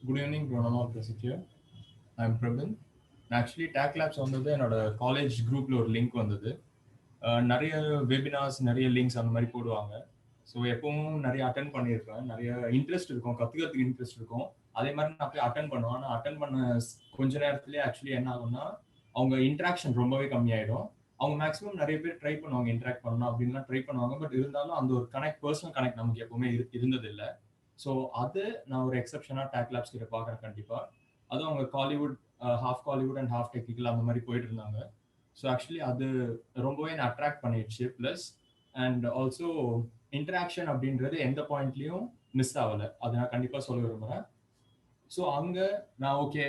Good evening, Pranama Prasit here. I'm Prabin. Actually take labs வந்தது என்னோட college குரூப்ல ஒரு லிங்க் வந்தது. நிறைய வெபினார்ஸ், நிறைய லிங்க்ஸ் அந்த மாதிரி போடுவாங்க. ஸோ எப்பவும் நிறைய அட்டன் பண்ணியிருப்பேன். நிறைய இன்ட்ரெஸ்ட் இருக்கும், கற்றுக்கிறதுக்கு இன்ட்ரெஸ்ட் இருக்கும். அதே மாதிரி நான் போய் அட்டன் பண்ணுவேன். ஆனால் அட்டன் பண்ண கொஞ்ச நேரத்துலேயே ஆக்சுவலி என்ன ஆகும்னா அவங்க இன்ட்ராக்ஷன் ரொம்பவே கம்மியாயிடும். அவங்க மேக்ஸிமம் நிறைய பேர் ட்ரை பண்ணுவாங்க, இன்ட்ராக்ட் பண்ணணும் அப்படின்லாம் ட்ரை பண்ணுவாங்க. பட் இருந்தாலும் அந்த ஒரு கனெக்ட், பர்சனல் கனெக்ட் நமக்கு எப்பவுமே இருந்தது இல்லை. ஸோ அது நான் ஒரு எக்ஸப்ஷனாக டேக் லேப்ஸ் கிட்ட பார்க்குறேன் கண்டிப்பாக. அதுவும் அவங்க Kollywood, half Kollywood and half technical அந்த மாதிரி போயிட்டு இருந்தாங்க. ஸோ ஆக்சுவலி அது ரொம்பவே என்ன அட்ராக்ட் பண்ணிடுச்சு. ப்ளஸ் அண்ட் ஆல்சோ இன்டராக்ஷன் அப்படின்றது எந்த பாயிண்ட்லையும் மிஸ் ஆகலை, அதை நான் கண்டிப்பாக சொல்ல விரும்புகிறேன். ஸோ அங்கே நான் ஓகே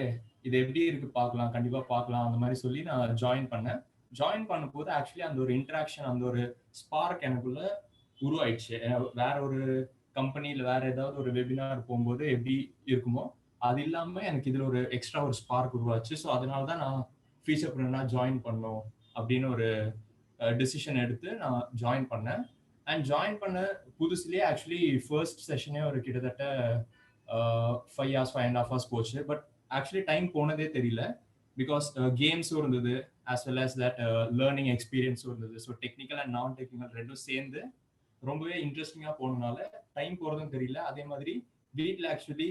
இது எப்படி இருக்கு பார்க்கலாம், கண்டிப்பாக பார்க்கலாம் அந்த மாதிரி சொல்லி நான் ஜாயின் பண்ணேன். ஜாயின் பண்ணும்போது ஆக்சுவலி அந்த ஒரு இன்டராக்ஷன், அந்த ஒரு ஸ்பார்க் எனக்குள்ள உருவாயிடுச்சு. வேற ஒரு கம்பெனியில் வேற ஏதாவது ஒரு வெபினார் போகும்போது எப்படி இருக்குமோ அது இல்லாமல் எனக்கு இதில் ஒரு எக்ஸ்ட்ரா ஒரு ஸ்பார்க் உருவாச்சு. ஸோ அதனால தான் நான் ஃபீச்சர்ப்ரூனா ஜாயின் பண்ணோம் அப்படின்னு ஒரு டிசிஷன் எடுத்து நான் ஜாயின் பண்ணேன். அண்ட் ஜாயின் பண்ண புதுசுலேயே ஆக்சுவலி ஃபர்ஸ்ட் செஷனே ஒரு கிட்டத்தட்ட 5 hours 5.5 hours போச்சு. பட் ஆக்சுவலி டைம் போனதே தெரியல. பிகாஸ் கேம்ஸும் இருந்தது, as well as that learning எக்ஸ்பீரியன்ஸும் இருந்தது. So technical and non technical ரெண்டும் சேர்ந்து ரொம்பவே இன்ட்ரெஸ்டிங்காக போனதுனால டைம் போகிறதும் தெரியல. அதே மாதிரி வீட்டில் ஆக்சுவலி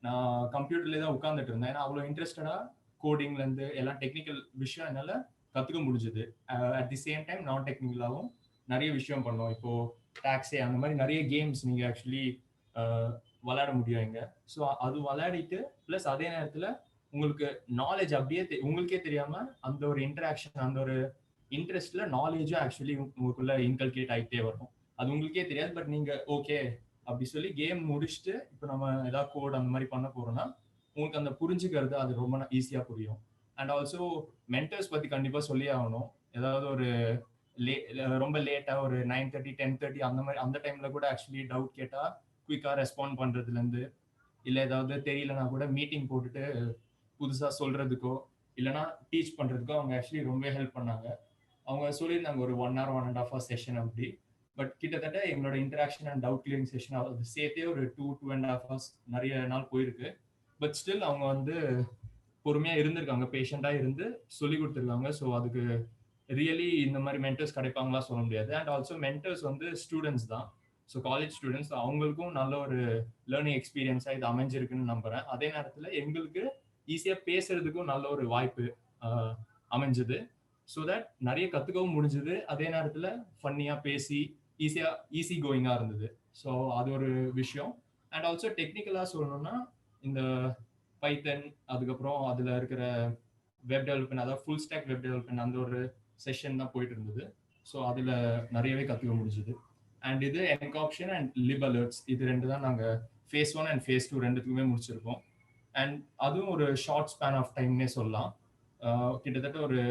நான் கம்ப்யூட்டர்லேயே தான் உட்காந்துட்டு இருந்தேன். ஏன்னா அவ்வளோ இன்ட்ரெஸ்டடாக கோடிங்லேருந்து எல்லாம் டெக்னிக்கல் விஷயம் என்னால் கற்றுக்க முடிஞ்சுது. அட் தி சேம் டைம் நான் டெக்னிக்கலாகவும் நிறைய விஷயம் பண்ணோம். இப்போது டாக்ஸே அந்த மாதிரி நிறைய கேம்ஸ் நீங்கள் ஆக்சுவலி விளையாட முடியும் இங்கே. ஸோ அது விளையாடிட்டு ப்ளஸ் அதே நேரத்தில் உங்களுக்கு நாலேஜ் அப்படியே உங்களுக்கே தெரியாமல் அந்த ஒரு இன்டராக்ஷன், அந்த ஒரு இன்ட்ரெஸ்ட்ல நாலேஜும் ஆக்சுவலி உங்களுக்குள்ள இன்கல்கேட் ஆகிட்டே வரும். அது உங்களுக்கே தெரியாது. பட் நீங்கள் ஓகே அப்படி சொல்லி கேம் முடிச்சுட்டு இப்போ நம்ம ஏதாவது கோட் அந்த மாதிரி பண்ண போறோம்னா உங்களுக்கு அந்த புரிஞ்சுக்கிறது அது ரொம்ப ஈஸியாக புரியும். அண்ட் ஆல்சோ மென்டர்ஸ் பற்றி கண்டிப்பாக சொல்லி ஆகணும். ஏதாவது ஒரு ரொம்ப லேட்டாக ஒரு 9:30 10:30 அந்த மாதிரி அந்த டைமில் கூட ஆக்சுவலி டவுட் கேட்டால் குயிக்காக ரெஸ்பாண்ட் பண்ணுறதுலேருந்து, இல்லை ஏதாவது தெரியலனா கூட மீட்டிங் போட்டுட்டு புதுசாக சொல்கிறதுக்கோ இல்லைனா டீச் பண்ணுறதுக்கோ அவங்க ஆக்சுவலி ரொம்ப ஹெல்ப் பண்ணாங்க. அவங்க சொல்லியிருந்தாங்க ஒரு 1 hour 1.5 hour செஷன் அப்படி. பட் கிட்டத்தட்ட எங்களோட interaction and doubt clearing session அது சேர்த்தே ஒரு 2.5 hours நிறைய நாள் போயிருக்கு. பட் ஸ்டில் அவங்க வந்து பொறுமையாக இருந்திருக்காங்க, பேஷண்டாக இருந்து சொல்லி கொடுத்துருக்காங்க. ஸோ அதுக்கு ரியலி இந்த மாதிரி மென்டர்ஸ் கிடைப்பாங்களா சொல்ல முடியாது. அண்ட் ஆல்சோ மென்டர்ஸ் வந்து ஸ்டூடெண்ட்ஸ் தான். ஸோ காலேஜ் ஸ்டூடெண்ட்ஸ் அவங்களுக்கும் நல்ல ஒரு லேர்னிங் எக்ஸ்பீரியன்ஸாக இது அமைஞ்சிருக்குன்னு நம்புகிறேன். அதே நேரத்தில் எங்களுக்கு ஈஸியாக பேசுறதுக்கும் நல்ல ஒரு வாய்ப்பு அமைஞ்சது. ஸோ தட் நிறைய கற்றுக்கவும் முடிஞ்சுது. அதே நேரத்தில் ஃபன்னியாக பேசி ஈஸி கோயிங்காக இருந்தது. ஸோ அது ஒரு விஷயம். அண்ட் ஆல்சோ டெக்னிக்கலாக சொல்லணும்னா இந்த பைத்தன், அதுக்கப்புறம் அதில் இருக்கிற வெப் டெவலப்மெண்ட், அதாவது ஃபுல் ஸ்டாக் வெப் டெவலப்மெண்ட் அந்த ஒரு செஷன் தான் போயிட்டு இருந்தது. ஸோ அதில் நிறையவே கற்றுக்க முடிஞ்சுது. அண்ட் இது என்காப்ஷன் அண்ட் லிப் அலர்ட்ஸ் இது ரெண்டு தான் நாங்கள் phase 1 அண்ட் phase 2 ரெண்டுத்துக்குமே முடிச்சிருக்கோம். அண்ட் அதுவும் ஒரு ஷார்ட் ஸ்பேன் ஆஃப் டைம்னே சொல்லலாம். கிட்டத்தட்ட ஒரு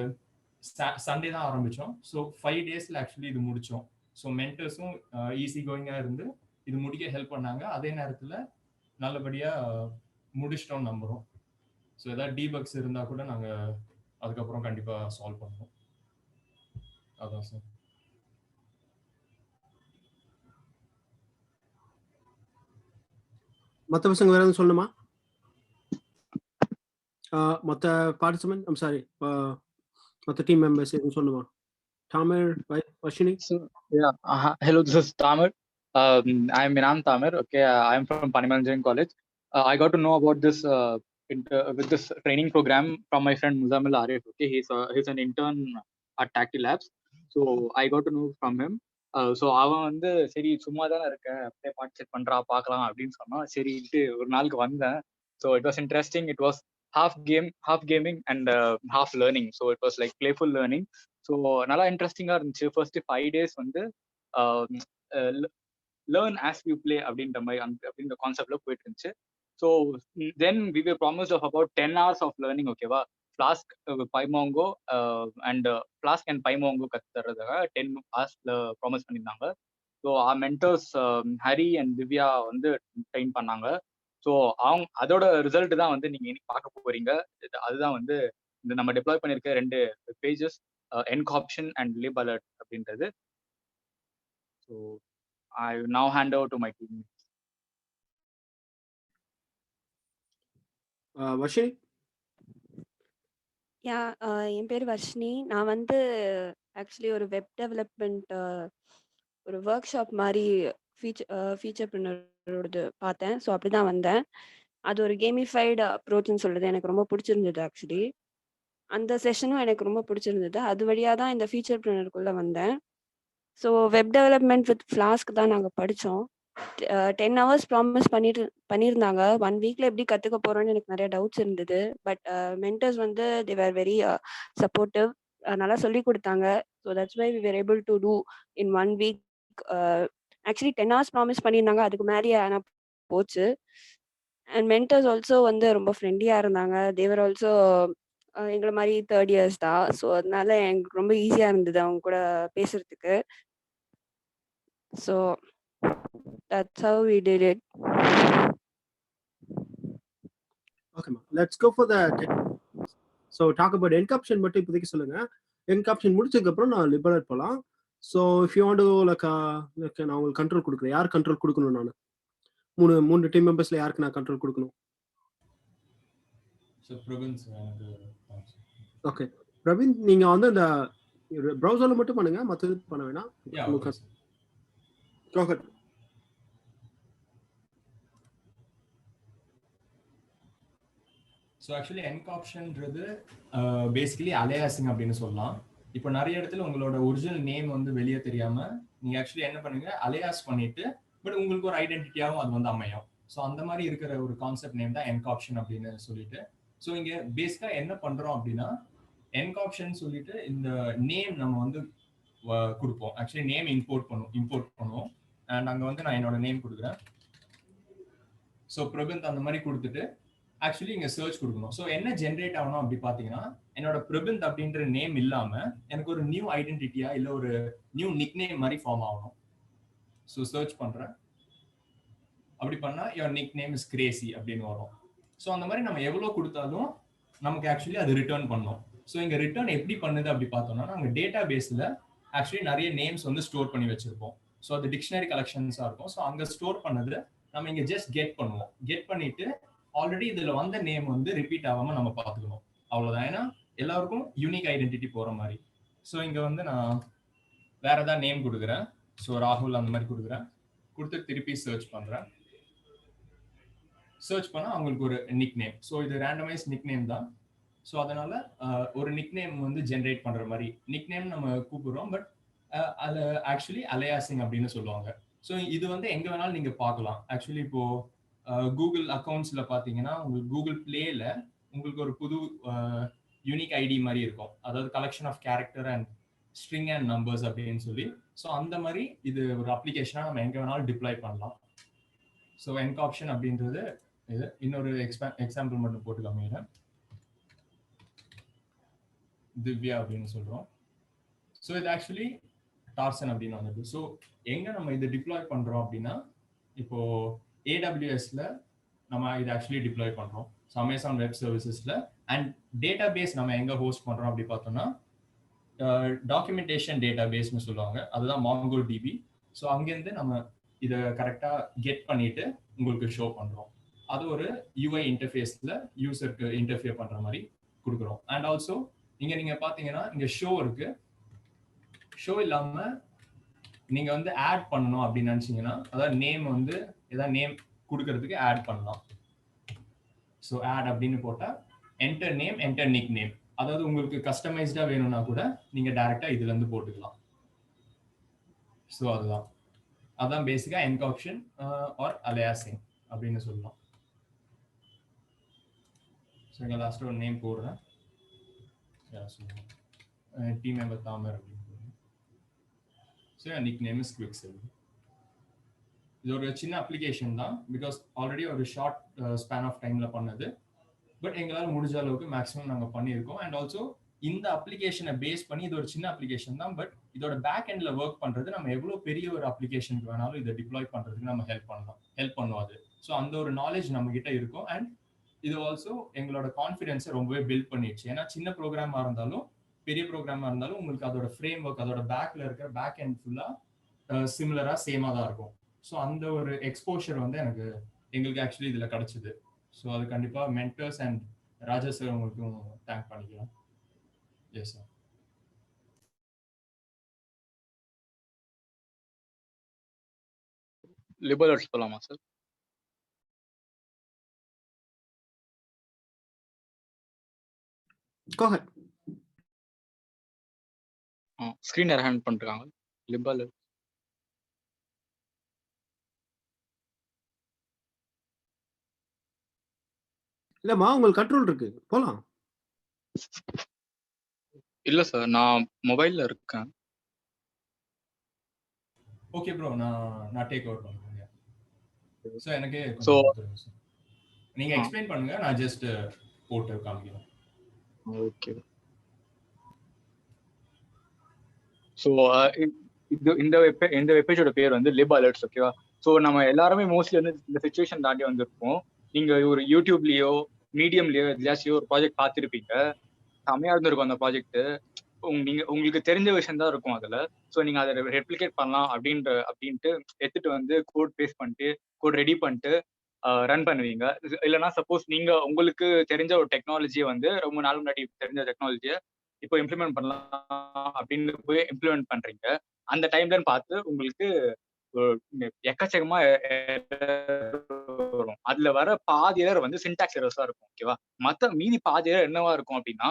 சண்டே தான் ஆரம்பித்தோம். ஸோ 5 daysல ஆக்சுவலி இது முடித்தோம். ஸோ மென்டர்ஸும் ஈஸி கோயிங்காக இருந்து இது முடிக்க ஹெல்ப் பண்ணாங்க. அதே நேரத்தில் நல்லபடியாக முடிச்சிட்டோம்னு நம்புகிறோம். ஸோ ஏதாவது டீபக்ஸ் இருந்தால் கூட நாங்கள் அதுக்கப்புறம் கண்டிப்பாக சால்வ் பண்ணுவோம். அதான் சார். மற்ற பசங்க வேற எதுவும் சொல்லணுமா? மற்ற பார்ட்டிசிபென்ட், ஐம் சாரி, மற்ற டீம் மெம்பர்ஸ் எதுவும் சொல்லணுமா? Tamir, Vashini? So, yeah, hello, this is Tamir. I'm Minan Tamir. Okay, I'm from Panimal Engineering College. I got to know about this with this training program from my friend Muzamil Arif. Okay, he's an intern at Tacti Labs. So I got to know from him. So அவன் வந்து சரி சும்மா தானே இருக்கேன், அப்படியே participate பண்றா பார்க்கலாம் அப்படின்னு சொன்னான். சரிட்டு ஒரு நாளுக்கு வந்தேன். So it was interesting. It was half gaming and half learning. So it was like playful learning. So நல்லா இன்ட்ரெஸ்டிங்காக இருந்துச்சு. ஃபர்ஸ்ட் 5 days வந்து லேர்ன் ஆஸ் யூ பிளே அப்படின்ற மாதிரி அப்படின்ற கான்செப்ட்ல போயிட்டு இருந்துச்சு. So then we were promised of about 10 hours of learning. ஓகேவா, Flask PyMongo and Flask and PyMongo கற்று தர்றதுக்காக 10 hours ப்ராமிஸ் பண்ணியிருந்தாங்க. So mentors Hari and Divya வந்து ட்ரெயின் பண்ணாங்க. ஸோ அதோட ரிசல்ட் தான் வந்து நீங்க இன்னைக்கு பார்க்க போறீங்க. அதுதான் வந்து இந்த நம்ம டெப்ளாய் பண்ணியிருக்க 2 pages, Encaption and Lib Alert அப்படின்றது. So I now hand over to my team. Varshini. Yeah என் பேர் வர்ஷினி. நான் வந்து ஆக்சுவலி ஒரு வெப் டெவலப்மெண்ட் ஒரு ஒர்க் ஷாப் மாதிரி ஃபீச்சர்ப்ரனரோடது பார்த்தேன். ஸோ அப்படி தான் வந்தேன். அது ஒரு கேமிஃபைடு அப்ரோச்னு சொல்றது எனக்கு ரொம்ப பிடிச்சிருந்தது ஆக்சுவலி. அந்த செஷனும் எனக்கு ரொம்ப பிடிச்சிருந்தது. அது வழியாக தான் இந்த ஃபீச்சர்ப்ரனருக்குள்ளே வந்தேன். So web development with flask தான் நாங்கள் படித்தோம். 10 ஹவர்ஸ் ப்ராமிஸ் பண்ணியிருந்தாங்க. 1 வீக்ல எப்படி கற்றுக்க போகிறோன்னு எனக்கு நிறைய டவுட்ஸ் இருந்தது. பட் மென்டர்ஸ் வந்து தே வேர் வெரி சப்போர்ட்டிவ். நல்லா சொல்லி கொடுத்தாங்க. So that's why we were able to do in 1 week. Actually 10 hours promise பண்ணியிருந்தாங்க. அதுக்கு மேலேயே ஆனால் போச்சு. அண்ட் மென்டர்ஸ் ஆல்சோ வந்து ரொம்ப ஃப்ரெண்ட்லியாக இருந்தாங்க. தேவர் ஆல்சோ எங்களை மாதிரி 3rd இயர்ஸ் தான். ஸோ அதனால எனக்கு ரொம்ப ஈஸியாக இருந்தது அவங்க கூட பேசுறதுக்கு. So that's how we did it. Okay ma, let's go for the so talk about encaption மட்டும் இப்போதைக்கு சொல்லுங்க. encaption முடிச்சதுக்கு அப்புறம் நான் லிபரேட் போலாம். so if you want to like நான் உங்களுக்கு கண்ட்ரோல் கொடுக்குறேன். யார் கண்ட்ரோல் கொடுக்கணும்? நான் மூணு டீம் மெம்பர்ஸ்ல யாருக்கு நான் கண்ட்ரோல் கொடுக்கணும்? So Pravin sir. Okay Praveen, நீங்க வந்து அந்த ப்ரௌசர்ல மட்டும் பண்ணுங்க, மத்தது பண்ண வேணாம். Yeah, okay, sir. Go ahead. So actually என்காப்ஷன்ன்றது பேசிக்கலி அலையாசிங் அப்படின்னு சொல்லலாம். இப்போ நிறைய இடத்துல உங்களோட ஒரிஜினல் நேம் வந்து வெளியே தெரியாம நீங்க ஆக்சுவலி என்ன பண்ணுங்க, அலையாஸ் பண்ணிட்டு பட் உங்களுக்கு ஒரு ஐடென்டிட்டியாகவும் அது வந்து அமையும். ஸோ அந்த மாதிரி இருக்கிற ஒரு கான்செப்ட் நேம் தான் என்காப்ஷன் அப்படின்னு சொல்லிட்டு. ஸோ இங்க பேசிக்கா என்ன பண்றோம் அப்படின்னா, என்காப்ஷன் சொல்லிட்டு இந்த நேம் நம்ம வந்து கொடுப்போம். ஆக்சுவலி நேம் இம்போர்ட் பண்ணுவோம். அண்ட் அங்கே வந்து நான் என்னோட நேம் கொடுக்குறேன். ஸோ பிரபந்த் அந்த மாதிரி கொடுத்துட்டு ஆக்சுவலி இங்க சர்ச் கொடுக்கணும். ஸோ என்ன ஜென்ரேட் ஆகணும் அப்படி பாத்தீங்கன்னா, என்னோட பிரபந்த் அப்படின்ற நேம் இல்லாம எனக்கு ஒரு நியூ ஐடென்டிட்டியா இல்ல ஒரு நியூ நிக் நேம் மாதிரி ஃபார்ம் ஆகணும். ஸோ சர்ச் பண்றேன். அப்படி பண்ணா your nick name is crazy அப்படின்னு வரும். ஸோ அந்த மாதிரி நம்ம எவ்வளவு கொடுத்தாலும் நமக்கு ஆக்சுவலி அது ரிட்டர்ன் பண்ணும். ஸோ இங்க ரிட்டர்ன் எப்படி பண்ணுது அப்படி பார்த்தோம்னா, நாங்க டேட்டா பேஸ்ல ஆக்சுவலி நிறைய நேம்ஸ் வந்து ஸ்டோர் பண்ணி வச்சிருப்போம். ஸோ அது டிக்ஷனரி கலெக்ஷன்ஸா இருக்கும். ஸோ அங்க ஸ்டோர் பண்ணது நம்ம இங்க ஜஸ்ட் கெட் பண்ணுவோம். கெட் பண்ணிட்டு ஆல்ரெடி இதுல வந்த நேம் வந்து ரிப்பீட் ஆகாம நம்ம பார்த்துக்கணும். அவ்வளவுதான். ஏன்னா எல்லாருக்கும் யூனிக் ஐடென்டிட்டி போற மாதிரி. ஸோ இங்க வந்து நான் வேற ஏதாவது நேம் கொடுக்குறேன். ஸோ ராகுல் அந்த மாதிரி கொடுக்குறேன். கொடுத்து திருப்பி சர்ச் பண்றேன். சர்ச் பண்ணா அவங்களுக்கு ஒரு நிக் நேம். ஸோ இது ரேண்டமைஸ் நிக் நேம் தான். ஸோ அதனால ஒரு நிக் நேம் வந்து ஜென்ரேட் பண்ற மாதிரி நிக் நேம் நம்ம கூப்பிடுறோம். பட் அது ஆக்சுவலி அலையாசிங் அப்படின்னு சொல்லுவாங்க. ஸோ இது வந்து எங்க வேணாலும் நீங்க பார்க்கலாம். ஆக்சுவலி இப்போ கூகுள் அக்கௌண்ட்ஸ்ல பாத்தீங்கன்னா, உங்களுக்கு கூகுள் பிளேல உங்களுக்கு ஒரு புது யூனிக் ஐடி மாதிரி இருக்கும். அதாவது collection of character and string and numbers அப்படின்னு சொல்லி. ஸோ அந்த மாதிரி இது ஒரு அப்ளிகேஷனா நம்ம எங்க வேணாலும் டிப்ளாய் பண்ணலாம். ஸோ என்காப்ஷன் அப்படின்றது இது. இன்னொரு எக்ஸாம்பிள் மட்டும் போட்டு காமிக்கிறேன். திவ்யா அப்படின்னு சொல்றோம். ஸோ இது ஆக்சுவலி டார்சன் அப்படின்னு வந்தது. ஸோ எங்க நம்ம இதை டிப்ளாய் பண்றோம் அப்படின்னா, இப்போ AWSல நம்ம இதை ஆக்சுவலி டிப்ளாய் பண்றோம். ஸோ அமேசான் வெப் சர்வீசஸ்ல. அண்ட் டேட்டா பேஸ் நம்ம எங்க ஹோஸ்ட் பண்றோம் அப்படி பார்த்தோம்னா, டாக்குமெண்டேஷன் டேட்டா பேஸ்னு சொல்லுவாங்க. அதுதான் MongoDB. ஸோ அங்கேருந்து நம்ம இதை கரெக்டா கெட் பண்ணிட்டு உங்களுக்கு ஷோ பண்றோம். அது ஒரு UI இன்டர்ஃபேஸ்ல யூசருக்கு இன்டர்ஃபியர் பண்ற மாதிரி கொடுக்குறோம். அண்ட் ஆல்சோ இங்க நீங்க பாத்தீங்கன்னா இங்க ஷோ இருக்கு. ஷோ இல்லாம நீங்க வந்து ஆட் பண்ணணும் அப்படின்னு நினைச்சீங்கன்னா, அதாவது நேம் வந்து ஏதாவது நேம் கொடுக்கறதுக்கு ஆட் பண்ணலாம். ஸோ ஆட் அப்படின்னு போட்டா enter name, enter nick name. அதாவது உங்களுக்கு கஸ்டமைஸ்டா வேணும்னா கூட நீங்க டைரக்டா இதுல இருந்து போட்டுக்கலாம். ஸோ அதான் பேசிக்கா என்காப்ஷன் ஆர் அலையாசிங் அப்படின்னு சொல்லலாம். ஸோ இங்க லாஸ்ட் ஒரு நேம் போடுறேன். டீம் மெம்பர் தாமர் அப்படின்னு. So nick name is Quicksilver. இது ஒரு சின்ன அப்ளிகேஷன் தான். பிகாஸ் ஆல்ரெடி ஒரு ஷார்ட் ஸ்பேன் ஆஃப் டைம்ல பண்ணது. பட் எங்களால் முடிஞ்ச அளவுக்கு மேக்ஸிமம் நாங்கள் பண்ணியிருக்கோம். அண்ட் ஆல்சோ இந்த அப்ளிகேஷனை பேஸ் பண்ணி இது ஒரு சின்ன அப்ளிகேஷன் தான். பட் இதோட பேக் எண்ட்ல ஒர்க் பண்றது நம்ம எவ்வளோ பெரிய ஒரு அப்ளிகேஷனுக்கு வேணாலும் இதை டிப்ளாய் பண்றதுக்கு நம்ம ஹெல்ப் பண்ணுவோம் அது. ஸோ அந்த ஒரு நாலேஜ் நம்ம கிட்ட இருக்கும். அண்ட் இது ஆல்சோ எங்களோட கான்ஃபிடென்ஸை ரொம்பவே பில்ட் பண்ணிடுச்சு. ஏன்னா சின்ன ப்ரோக்ராமா இருந்தாலும் பெரிய ப்ரோக்ராமா இருந்தாலும் உங்களுக்கு அதோட ஃப்ரேம் ஒர்க், அதோட பேக்ல இருக்கிற பேக் எண்ட் ஃபுல்லா சிமிலரா சேமா தான் இருக்கும். ஸோ அந்த ஒரு எக்ஸ்போஷர் வந்து எங்களுக்கு ஆக்சுவலி இதுல கிடைச்சது. ஸோ அது கண்டிப்பாக மென்டர்ஸ் அண்ட் ராஜா சார் உங்களுக்கும் தேங்க் பண்ணிக்கலாம். Yes sir. லிபரல்ஸ் போலாமா சார்? Go ahead. ஸ்க்ரீன் யார் ஹேண்ட் பண்ணிருக்காங்க? லிபரல் இல்லம்மா உங்களுக்கு கண்ட்ரோல் இருக்கு, போலாம். இல்ல சார், நான் மொபைல்ல இருக்கேன். ஓகே ப்ரோ, நான் டேக் ஓவர் பண்ணுறேன். ஸோ எனக்கு So, நீங்கள் எக்ஸ்பிளைன் பண்ணுங்க, நான் ஜஸ்ட் போட்டு காமிக்கிறேன். ஓகே. ஸோ இந்த வெப்பேஜோட பேர் வந்து லிப் அலர்ட்ஸ். ஓகேவா? ஸோ நம்ம எல்லாருமே மோஸ்ட்லி வந்து இந்த சுச்சுவேஷன் தாண்டி வந்திருப்போம். நீங்க ஒரு யூடியூப்லயோ மீடியம்லயோ எதுலாச்சியோ ஒரு ப்ராஜெக்ட் பார்த்துருப்பீங்க. செமையா இருந்திருக்கும் அந்த ப்ராஜெக்ட். உங்களுக்கு தெரிஞ்ச விஷயம் தான் இருக்கும் அதுல. ஸோ நீங்க அதை ரெப்ளிகேட் பண்ணலாம் அப்படின்ட்டு எடுத்துட்டு வந்து கோட் பேஸ்ட் பண்ணிட்டு கோட் ரெடி பண்ணிட்டு ரன் பண்ணுவீங்க. இல்லைன்னா சப்போஸ் நீங்க உங்களுக்கு தெரிஞ்ச ஒரு டெக்னாலஜியை வந்து ரொம்ப நாள் முன்னாடி தெரிஞ்ச டெக்னாலஜியை இப்போ இம்ப்ளிமெண்ட் பண்ணலாம் அப்படின்னு போய் இம்ப்ளிமெண்ட் பண்றீங்க. அந்த டைம்லன்னு பார்த்து உங்களுக்கு எக்கச்சக்கமா வரும். அதுல வர பாதி எரர் வந்து சின்டாக்ஸ் எரர்ஸா இருக்கும். ஓகேவா? மீதி பாதி எரர் என்னவா இருக்கும் அப்படின்னா,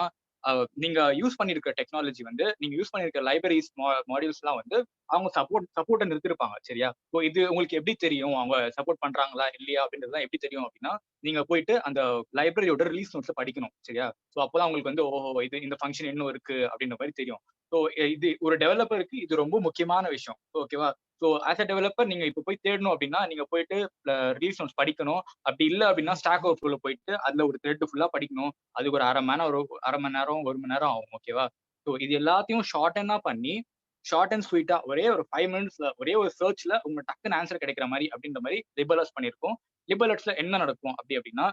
நீங்க யூஸ் பண்ணிருக்க டெக்னாலஜி வந்து நீங்க யூஸ் பண்ணிருக்க லைப்ரரிஸ் மாடியூல்ஸ் எல்லாம் வந்து அவங்க சப்போர்ட்டை நிறுத்திருப்பாங்க. சரியா? ஸோ இது உங்களுக்கு எப்படி தெரியும் அவங்க சப்போர்ட் பண்றாங்களா இல்லையா அப்படின்றதுலாம் எப்படி தெரியும் அப்படின்னா, நீங்க போயிட்டு அந்த லைப்ரரியோட ரிலீஸ் நோட்ஸ் படிக்கணும். சரியா? ஸோ அப்போதான் உங்களுக்கு வந்து ஓஹோ இது இந்த ஃபங்க்ஷன் இன்னும் இருக்கு அப்படின்ற மாதிரி தெரியும். ஸோ இது ஒரு டெவலப்பருக்கு இது ரொம்ப முக்கியமான விஷயம். ஓகேவா? ஸோ ஆஸ் அ டெவலப்பர் நீங்க இப்போ போய் தேடணும் அப்படின்னா நீங்க போயிட்டு ரிலீஸ் நோட்ஸ் படிக்கணும். அப்படி இல்லை அப்படின்னா ஸ்டாக் ஓவர்ஃப்ளோல போயிட்டு அதுல ஒரு த்ரெட் ஃபுல்லா படிக்கணும். அதுக்கு ஒரு அரை மணி நேரம் 1 மணி நேரம் ஆகும். ஓகேவா? ஸோ இது எல்லாத்தையும் ஷார்ட்டனா பண்ணி ஷார்ட் அண்ட் ஸ்வீட்டா ஒரே ஒரு 5 மினிட்ஸ்ல ஒரே ஒரு சர்ச்ல உங்க டக்குன்னு ஆன்சர் கிடைக்கிற மாதிரி அப்படின்ற மாதிரி லிபலர்ஸ் பண்ணிருக்கோம். லிபலர்ஸ்ல என்ன நடக்கும் அப்படின்னா,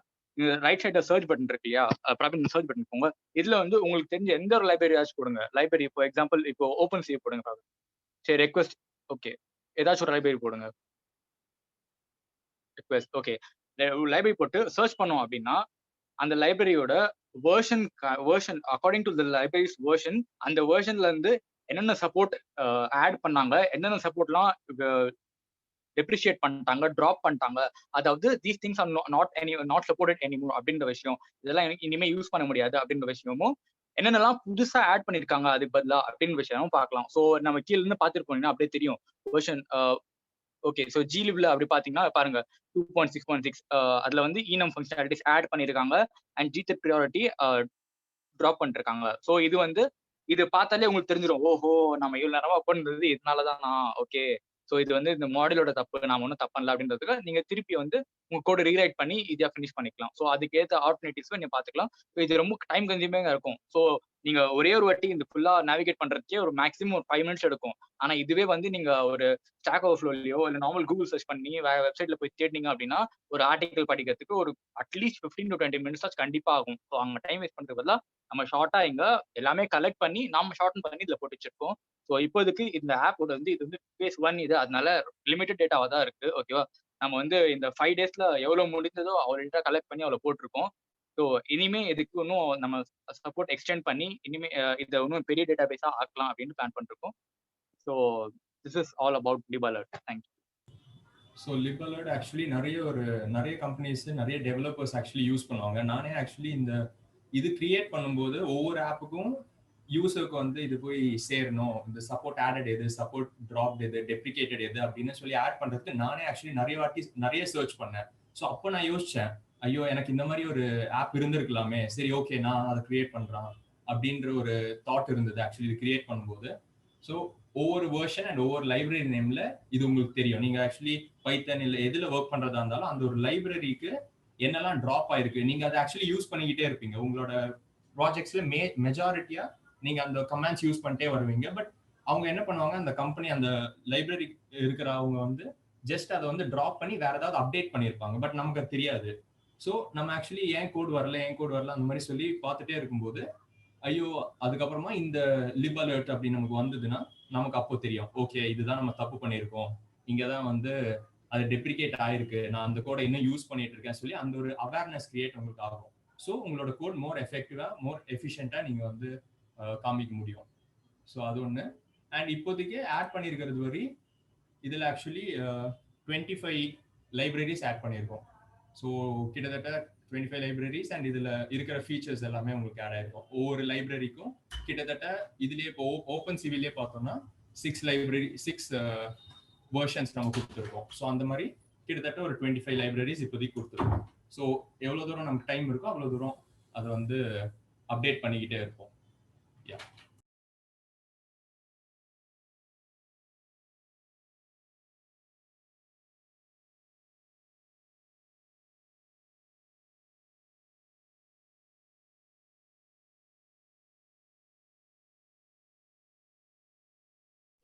ரைட் சைட்ல சர்ச் பட்டன் இருக்கு இல்லையா? ப்ராப்ளம் சர்ச் பட்டன் போங்க. இதுல வந்து உங்களுக்கு தெரிஞ்ச எந்த ஒரு லைப்ரரி ஆச்சு போடுங்க. லைப்ரரி இப்போ எக்ஸாம்பிள் இப்போ ஓப்பன் சி போடுங்க. சரி, ரெக்வெஸ்ட். ஓகே, ஏதாச்சும் ஒரு லைப்ரரி போடுங்க. ரெக்வெஸ்ட். ஓகே, லைப்ரரி போட்டு சர்ச் பண்ணோம் அப்படின்னா அந்த லைப்ரரியோட version according to the library's version, அந்த வெர்ஷன்ல இருந்து என்னென்ன சப்போர்ட் ஆட் பண்ணாங்க, என்னென்ன சப்போர்ட்லாம் டெப்ரிஷியேட் பண்ணிட்டாங்க, ட்ராப் பண்ணிட்டாங்க, அதாவது these things are not supported anymore அப்படின்ற விஷயம், இதெல்லாம் எனக்கு இனிமே யூஸ் பண்ண முடியாது அப்படின்ற விஷயமும், என்னென்னலாம் புதுசா ஆட் பண்ணிருக்காங்க அதுக்கு பதிலா அப்படின்னு விஷயமும் பார்க்கலாம். ஸோ நம்ம கீழ இருந்து பார்த்துட்டு போனீங்கன்னா அப்படியே தெரியும் வெர்ஷன். ஓகே, ஸோ ஜிலிப்ல அப்படி பாத்தீங்கன்னா பாருங்க 2.6.6 அதுல வந்து ஈனம் ஃபங்க்ஷனாலிட்டிஸ் ஆட் பண்ணிருக்காங்க அண்ட் ஜிடெட் ப்ரியாரிட்டி ட்ராப் பண்ணிருக்காங்க. ஸோ இது பார்த்தாலே உங்களுக்கு தெரிஞ்சிடும், ஓஹோ நம்ம இவ்வளவு நேரமா பண்ணுறது இதனாலதான். ஓகே, ஸோ இது வந்து இந்த மாடலோட தப்பு, நாம ஒன்றும் தப்பு இல்லை அப்படின்றதுக்கு நீங்க திருப்பி வந்து உங்க கோட் ரீரைட் பண்ணி இதை ஃபினிஷ் பண்ணிக்கலாம். ஸோ அதுக்கேற்ற ஆல்டர்னேட்டிவ்ஸ் நீங்க பாத்துக்கலாம். ஸோ இது ரொம்ப டைம் கன்சியூமிங்கா இருக்கும். ஸோ நீங்க ஒரே ஒரு வாட்டி இந்த ஃபுல்லா நேவிகேட் பண்றதுக்கே ஒரு மேக்ஸிமம் ஒரு 5 மினிட்ஸ் எடுக்கும். ஆனா இதுவே வந்து நீங்க ஒரு ஸ்டாக் ஓவர்ஃப்ளோலயோ இல்ல நார்மல் கூகுள் சர்ச் பண்ணி வெப்சைட்ல போய் தேடினீங்க அப்படின்னா ஒரு ஆர்டிகல் படிக்கிறதுக்கு ஒரு அட்லீஸ்ட் 15 to 20 மினிட்ஸ் கண்டிப்பா ஆகும். ஸோ அங்க டைம் வேஸ்ட் பண்றது பதிலா நம்ம ஷார்ட்டா இங்க எல்லாமே கலெக்ட் பண்ணி நாம ஷார்டன் பண்ணி இதுல போட்டு வச்சிருக்கோம். ஸோ இப்போதைக்கு இந்த ஆப்போட வந்து இது வந்து ஃபேஸ் 1 இது, அதனால லிமிடெட் டேட்டாவா தான் இருக்கு. ஓகேவா? நம்ம வந்து இந்த 5 டேஸ்ல எவ்வளவு முடிந்ததோ அவ்வளோ டேட்டா கலெக்ட் பண்ணி அவ்வளோ போட்டிருக்கோம். ஸோ இனிமே இதுக்கு இன்னும் நம்ம சப்போர்ட் எக்ஸ்டெண்ட் பண்ணி இனிமே இதை இன்னும் பெரிய டேட்டா பேஸா ஆக்கலாம் அப்படின்னு பிளான் பண்ணிருக்கோம். So this is all about lip alert. Thank you. So lip alert actually நிறைய கம்பெனிஸ் நிறைய டெவலப்பர்ஸ் ஆக்சுவலி யூஸ் பண்ணுவாங்க. நானே ஆக்சுவலி இது கிரியேட் பண்ணும்போது ஒவ்வொரு ஆப்புக்கும் யூசருக்கு வந்து இது போய் சேரணும், இந்த சப்போர்ட் ஆடட் எது, சப்போர்ட் ட்ராப் எது, டெப்ரிகேட்டட் எது அப்படின்னு சொல்லி ஆட் பண்றதுக்கு நானே ஆக்சுவலி நிறைய சர்ச் பண்ணேன். ஸோ அப்போ நான் யோசிச்சேன், ஐயோ எனக்கு இந்த மாதிரி ஒரு ஆப் இருந்திருக்கலாமே, சரி ஓகே நான் அதை கிரியேட் பண்றேன் அப்படின்ற ஒரு தாட் இருந்தது ஆக்சுவலி இது கிரியேட் பண்ணும்போது. ஸோ ஒவ்வொரு வெர்ஷன் அண்ட் ஒவ்வொரு லைப்ரரி நேம்ல இது உங்களுக்கு தெரியும். நீங்க ஆக்சுவலி பைத்தன் இல்லை எதுல ஒர்க் பண்றதா இருந்தாலும் அந்த ஒரு லைப்ரரிக்கு என்னெல்லாம் ட்ராப் ஆயிருக்கு நீங்க அதை ஆக்சுவலி யூஸ் பண்ணிக்கிட்டே இருப்பீங்க. உங்களோட ப்ராஜெக்ட்ஸ்ல மெஜாரிட்டியா நீங்க அந்த கமாண்ட்ஸ் யூஸ் பண்ணிட்டே வருவீங்க. பட் அவங்க என்ன பண்ணுவாங்க, அந்த கம்பெனி அந்த லைப்ரரி இருக்கிறவங்க வந்து ஜஸ்ட் அதை வந்து ட்ராப் பண்ணி வேற ஏதாவது அப்டேட் பண்ணியிருப்பாங்க. பட் நமக்கு அது தெரியாது. ஸோ நம்ம ஆக்சுவலி ஏன் கோட் வரல அந்த மாதிரி சொல்லி பார்த்துட்டே இருக்கும்போது ஐயோ அதுக்கப்புறமா இந்த லிப் அலர்ட் அப்படின்னு நமக்கு வந்ததுன்னா நமக்கு அப்போ தெரியும், ஓகே இதுதான் நம்ம தப்பு பண்ணியிருக்கோம், இங்கதான் வந்து அது டெப்ரிகேட் ஆயிருக்கு, நான் அந்த கோடை இன்னும் யூஸ் பண்ணிட்டு இருக்கேன் சொல்லி அந்த ஒரு அவேர்னஸ் கிரியேட் உங்களுக்கு ஆகும். ஸோ உங்களோட கோட் மோர் எஃபெக்டிவா மோர் எஃபிஷியண்டா நீங்க வந்து காமிக்க முடியும். ஸோ அது ஒன்று. அண்ட் இப்போதைக்கு ஆட் பண்ணியிருக்கிறது வரை இதில் ஆக்சுவலி 25 லைப்ரரிஸ் ஆட் பண்ணியிருக்கோம். ஸோ கிட்டத்தட்ட 25 லைப்ரரிஸ் அண்ட் இதில் இருக்கிற ஃபீச்சர்ஸ் எல்லாமே உங்களுக்கு ஆட் ஆயிருக்கும். ஒவ்வொரு லைப்ரரிக்கும் கிட்டத்தட்ட இதுலேயே இப்போ ஓப்பன் சிவிலே பார்த்தோம்னா 6 வெர்ஷன்ஸ் நம்ம கொடுத்துருக்கோம். ஸோ அந்த மாதிரி கிட்டத்தட்ட ஒரு 25 லைப்ரரிஸ் இப்போதைக்கு கொடுத்துருக்கோம். ஸோ எவ்வளோ தூரம் நமக்கு டைம் இருக்கோ அவ்வளோ தூரம் அதை வந்து அப்டேட் பண்ணிக்கிட்டே இருப்போம். யா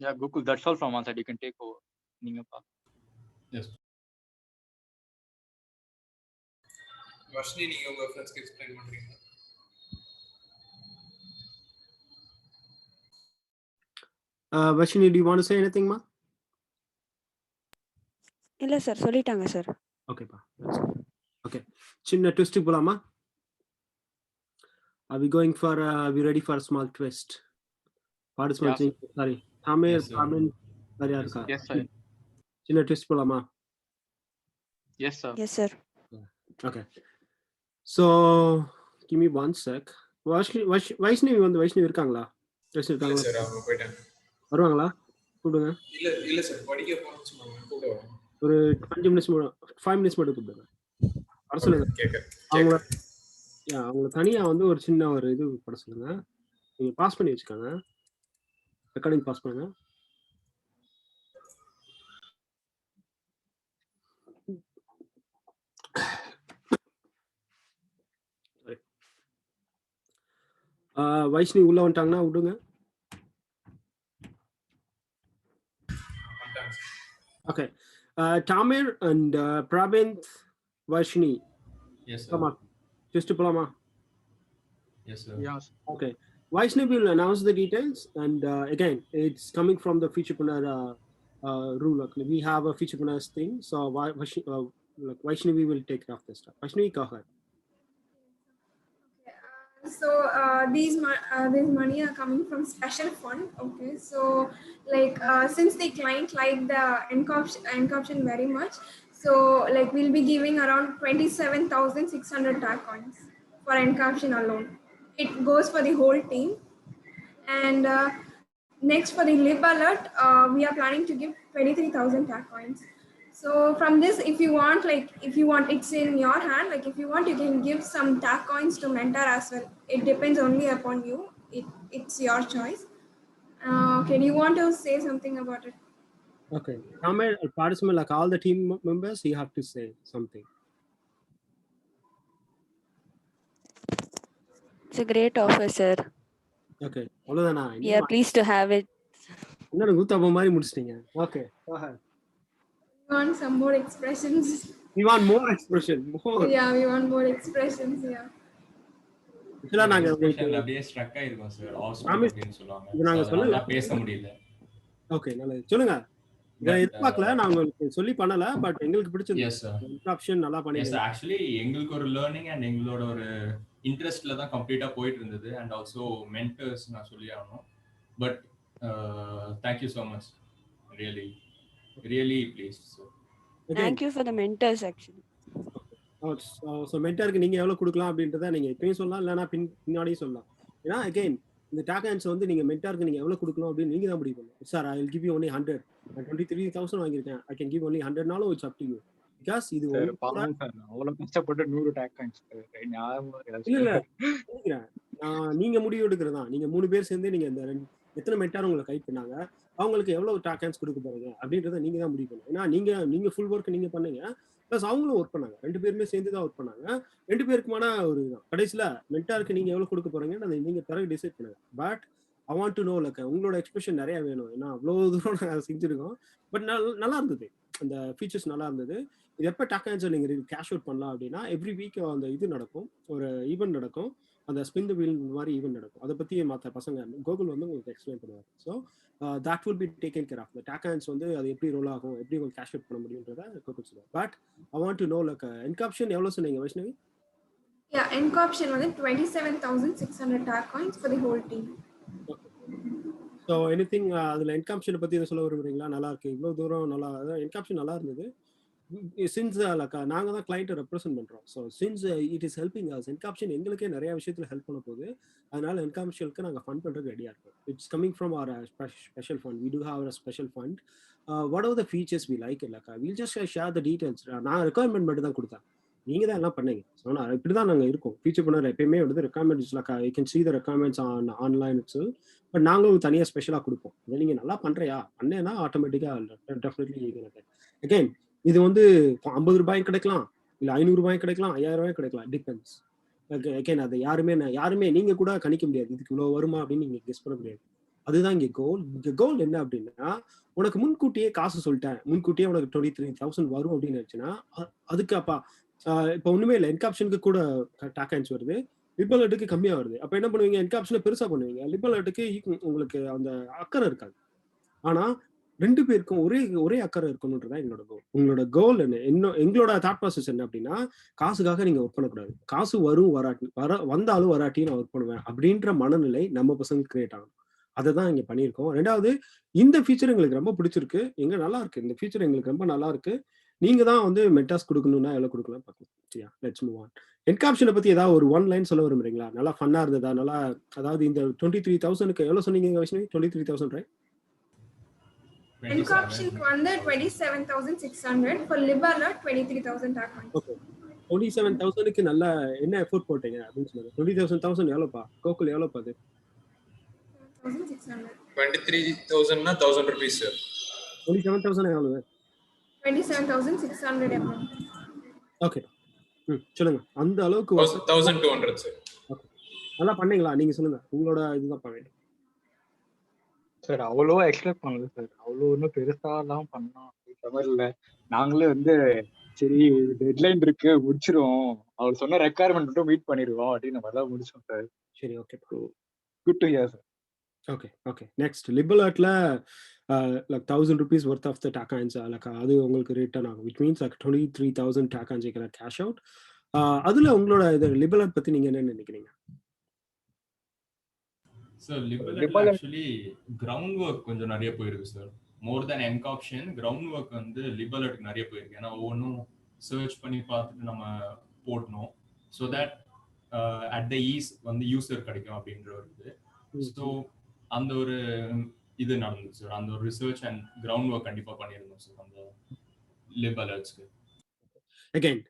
Yeah, Gokul, that's all from our side. You can take over. Ningappa. Yes Varshini, நீங்க உங்க ஃப்ரெண்ட்ஸ்க்கு எக்ஸ்பிளைன் பண்றீங்க. Vashini, do you want to say anything, ma? இல்ல சார், சொல்லிட்டாங்க சார். Okay, pa. Okay. சின்ன twist போலாமா? Are we going for are we ready for a small twist? Participants, Yeah, sorry. Tamir, Yes, sir. Pramil, சரியா இருக்கா? yes, sir. சின்ன twist போலாமா? Yes, sir. Yes sir. Okay. So, give me 1 sec. Vaishnavi வந்து வைஷ்ணவி இருக்காங்களா? இல்ல இருக்காங்களா? Sir, அவங்க போயிட்டாங்க. வருவாங்களா? கூப்பிடுங்க. இல்ல சார், படிக்க போறேன்னு சொன்னாங்க. கூட வரேன். ஒரு 5 மினிட்ஸ் 5 மினிட்ஸ் மட்டும் கூப்பிடுங்க. வர சொல்லுங்க. அவங்கள அவங்கள தனியா வந்து ஒரு சின்ன ஒரு இது போட சொல்லுங்க. நீங்க பாஸ் பண்ணி வச்சுக்கோங்க. ரெக்கார்டிங் பாஸ் பண்ணுங்க. வைஷ்ணவி உள்ள வந்துட்டாங்கன்னா விடுங்க. Okay. Tamir and Prabinth, Vaishni. Yes Come on. Just போலாமா? Yes sir. Yes. Okay. Vaishnavi will announce the details, and again, it's coming from the Featurepreneur rule. We have a Featurepreneurs thing, so Vaishnavi will take care of this stuff. Vaishnavi, go ahead. So these money are coming from special fund. Okay, so like since the client like the encaption very much, so like we'll be giving around 27,600 tag coins for encaption alone. It goes for the whole team. And next for the lib alert, we are planning to give 23,000 tag coins. So from this, if you want, it's in your hand. Like if you want, you can give some tag coins to mentor as well. It depends only upon you. It's your choice. Okay, do you want to say something about it? Okay. Tamir, participant, like all the team members, you have to say something. It's a great offer, sir. Okay. அவ்வளவுதானா? We are pleased to have it. என்ன குத்தப்ப மாதிரி முடிச்சிட்டீங்க. Okay. Go ahead. We want some more expressions. We want more expression. More. Yeah, we want more expressions. Yeah. Actually, நாங்க expression அப்படியே struck ஆயிருக்கும் sir. Promise. அப்படின்னு சொல்லுவாங்க. இது நாங்க So, சொல்லல. அதனால பேச முடியல. ஓகே, நல்லது. சொல்லுங்க. இதை But, எதிர்பார்க்கல, நான் உங்களுக்கு சொல்லி பண்ணல, பட் எங்களுக்கு பிடிச்சது. Yes, sir. ஆப்ஷன் நல்லா எஸ் பண்ணிருக்கீங்க. ஆக்சுவலி எங்களுக்கு ஒரு லேர்னிங் அண்ட் எங்களோட ஒரு இன்ட்ரெஸ்ட்ல தான் கம்ப்ளீட்டா போயிட்டு இருந்தது. அண்ட் ஆல்சோ மென்டர்ஸ் நான் சொல்லி ஆகணும். But thank you so much. Really please. So Thank you for the mentors actually. So மென்டருக்கு நீங்க எவ்வளவு கொடுக்கலாம் அப்படின்றத நீங்க இப்பயும் சொல்லலாம், இல்லைன்னா பின்னாடியும் சொல்லலாம். ஏன்னா அகைன் இந்த டாக் வந்து நீங்க மென்டாருக்கு நீங்க எவ்வளவு கொடுக்கணும் அப்படின்னு நீங்க தான் முடிவு பண்ணணும். Sir, I will give you only 100. நான் 23,000 வாங்கியிருக்கேன். ஐ கேன் கிவ் only 100னாலும் it's up to you. Because இது Sir, பாவம் sir. அவ்வளவு கஷ்டப்பட்டு 100 tag coins. ஞாபகம் இல்ல நினைக்கிறேன். நீங்க முடிவு எடுக்கிறதா. நீங்க 3 பேர் சேர்ந்து நீங்க இந்த எத்தனை மென்டார் உங்களை கைட் பண்ணாங்க, அவங்களுக்கு எவ்வளவு டாக் கொடுக்க போறீங்க அப்படின்றத நீங்க தான் முடிவு பண்ணணும். ஏன்னா நீங்க ஃபுல் ஒர்க் நீங்க பண்ணீங்க, பிளஸ் அவங்களும் ஒர்க் பண்ணாங்க. 2 பேருமே சேர்ந்து தான் ஒர்க் பண்ணாங்க. 2 பேருக்குமான ஒரு கடைசியில மென்டாருக்கு நீங்க எவ்வளவு கொடுக்க போறீங்கன்னு அதை நீங்க பிறகு டிசைட் பண்ணுங்க. But I want to know, like உங்களோட எக்ஸ்பிரஷன் நிறைய வேணும். ஏன்னா அவ்வளவு தூரம் நாங்கள் செஞ்சிருக்கோம். பட் நல்லா இருந்தது, அந்த ஃபீச்சர்ஸ் நல்லா இருந்தது. இது எப்போ டாக் நீங்க கேஷ் அவுட் பண்ணலாம் அப்படின்னா, எவ்ரி வீக் அந்த இது நடக்கும், ஒரு ஈவெண்ட் நடக்கும். அந்த ஸ்பின் த வீல் மாதிரி ஈவெண்ட் நடக்கும். அதை பற்றி மற்ற பசங்க கோகுல் வந்து உங்களுக்கு எக்ஸ்பிளைன் பண்ணுவார். So that will be taken care of. The take hands வந்து அது எப்படி ரோல் ஆகும், எப்படி உங்களுக்கு கேஷ் அவுட் பண்ண முடியுன்றத கோகுல் சொல்லுவார். But I want to know like Encaption எவ்வளோ சொன்னீங்க வைஷ்ணவி? Yeah, encoption வந்து 27,600 tag coins for the whole team. So anything அதில் என்காப்ஷனை பற்றி இதை சொல்ல விரும்புறீங்களா? நல்லா இருக்கு, இவ்வளோ தூரம் நல்லா, அதான் என்காப்ஷன் நல்லா இருந்தது. சின்ஸ் நாங்கள் தான் கிளைண்ட்டை ரெப்ரசென்ட் பண்ணுறோம். So since it is helping us, Encaption எங்களுக்கே நிறைய விஷயத்தில் ஹெல்ப் பண்ண போகுது. அதனால என்காப்ஷனுக்கு நாங்கள் ஃபண்ட் பண்ணுறதுக்கு ரெடியாக இருக்கோம். It's coming from our special fund. We do have a special fund. What are the features we like இல்லைக்கா, will just share the details. நான் ரெக்குவயர்மெண்ட் மட்டும் தான் கொடுத்தேன், நீங்கள் தான் எல்லாம் பண்ணீங்க. ஸோ நான் இப்படி தான் நாங்கள் இருக்கோம். ஃபீச்சர் பண்ண எப்பயுமே வந்து requirements like I can see the requirements online itself. But நாங்களும் தனியாக ஸ்பெஷலாக கொடுப்போம். இதை நீங்கள் நல்லா பண்ணுறியா பண்ணேன்னா ஆட்டோமேட்டிக்காக டெஃபினெட்லி அகைன் இது வந்து 50 ரூபாயும் கிடைக்கலாம், இல்லை 500 ரூபாயும் கிடைக்கலாம், 5000 ரூபாயும் கிடைக்கலாம். டிபெண்ட்ஸ். அகைன் அதை யாருமே நீங்கள் கூட கணிக்க முடியாது, இதுக்கு இவ்வளோ வருமா அப்படின்னு நீங்கள் கெஸ் பண்ண முடியாது. அதுதான் இங்கே கோல். இங்கே கோல் என்ன அப்படின்னா, உனக்கு முன்கூட்டியே காசு சொல்லிட்டேன், முன்கூட்டியே உனக்கு 23,000 வரும் அப்படின்னு நினச்சுன்னா அதுக்கு அப்பா இப்போ ஒன்றுமே இல்லை. என்காப்ஷனுக்கு கூட டேக் ஹேண்ட்ஸ் வருது, லிபலட்டுக்கு கம்மியாக வருது. அப்போ என்ன பண்ணுவீங்க, என்காப்ஷனை பெருசாக பண்ணுவீங்க, லிபலட்டுக்கு உங்களுக்கு அந்த அக்கறை இருக்காது. ஆனால் 2 பேருக்கும் ஒரே அக்கறை இருக்கணுன்றதான் எங்களோட கோல். உங்களோட கோல் என்ன, எங்களோட தாட் ப்ராசஸ் என்ன அப்படின்னா, காசுக்காக நீங்கள் ஒர்க் பண்ணக்கூடாது. காசு வரும் வந்தாலும் வராட்டி நான் ஒர்க் பண்ணுவேன் அப்படின்ற மனநிலை நம்ம பசங்க கிரியேட் ஆகணும். அதை தான் இங்கே பண்ணியிருக்கோம். 2வது, இந்த ஃபீச்சர் எங்களுக்கு ரொம்ப பிடிச்சிருக்கு, நல்லா இருக்கு, இந்த ஃபீச்சர் எங்களுக்கு ரொம்ப நல்லா இருக்கு. நீங்க தான் வந்து மென்டாஸ் கொடுக்கணும்னா எவ்வளோ கொடுக்கலாம் பார்க்கலாம். சரியா, லெட்ஸ் மூவ் ஆன். என்காப்ஷனை பற்றி ஏதாவது ஒரு 1 லைன் சொல்ல விரும்புறீங்களா? நல்லா ஃபன்னாக இருந்ததா? நல்லா, அதாவது இந்த 23,000க்கு எவ்வளோ சொன்னீங்க வைஷ்ணவி? 23,000 ரைட்? Encoption வந்து 27,600, for Libala 23,000 tag coins. Okay, 27,000க்கு நல்லா என்ன எஃபோர்ட் போட்டீங்க அப்படின்னு சொல்லுங்க. 20,000 எவ்வளோப்பா கோகுல், எவ்வளோப்பா அது? 1,600. 23,000 1,000 rupees sir. 27,000 எவ்வளவு? 27,600 amount. ஓகே, சொல்லுங்க. அந்த அளவுக்கு 1,200 sir. ஓகே, நல்லா பண்ணீங்களா? நீங்க சொல்லுங்க, உங்களோட இதுதான் பண்ணீங்க சார். அவ்வளோ எக்ஸ்பெக்ட் பண்ணல சார், அவ்வளோ இன்னும் பெருசாலாம் பண்ணோம் அப்படின்ற மாதிரி இல்லை. நாங்களே வந்து சரி டெட்லைன் இருக்கு முடிச்சிருவோம், அவர் சொன்ன ரெக்குயர்மெண்ட் மட்டும் மீட் பண்ணிடுவோம் அப்படின்னு மாதிரி தான் முடிச்சோம் சார். சரி, okay, good to hear sir. Okay. Next, லிபலட்ல like 1,000 rupees worth of the tag coins like அது உங்களுக்கு ரிட்டர்ன் ஆகும், which means like 23,000 tag coins you can cash out. அதுல உங்களோட இது லிபலட் பத்தி நீங்க என்ன நினைக்கிறீங்க? சார் லிபலட் ஆக்சுவலி கிரவுண்ட் ஒர்க் கொஞ்சம் நிறைய போயிருக்கு சார். மோர் தென் என்காப்ஷன் கிரவுண்ட் ஒர்க் வந்து லிபலட்டுக்கு நிறைய போயிருக்கு. ஏன்னா ஒவ்வொன்றும் சர்ச் பண்ணி பார்த்துட்டு நம்ம போடணும், so that at the ease வந்து யூசர் கிடைக்கும் அப்படின்ற ஒரு இது. ஸோ அந்த ஒரு இது நடந்துச்சு சார். அந்த ஒரு ரிசர்ச் அண்ட் கிரவுண்ட் ஒர்க் கண்டிப்பா பண்ணியிருந்தோம் சார் அந்த லிபலட்ஸ்க்கு. அகைன்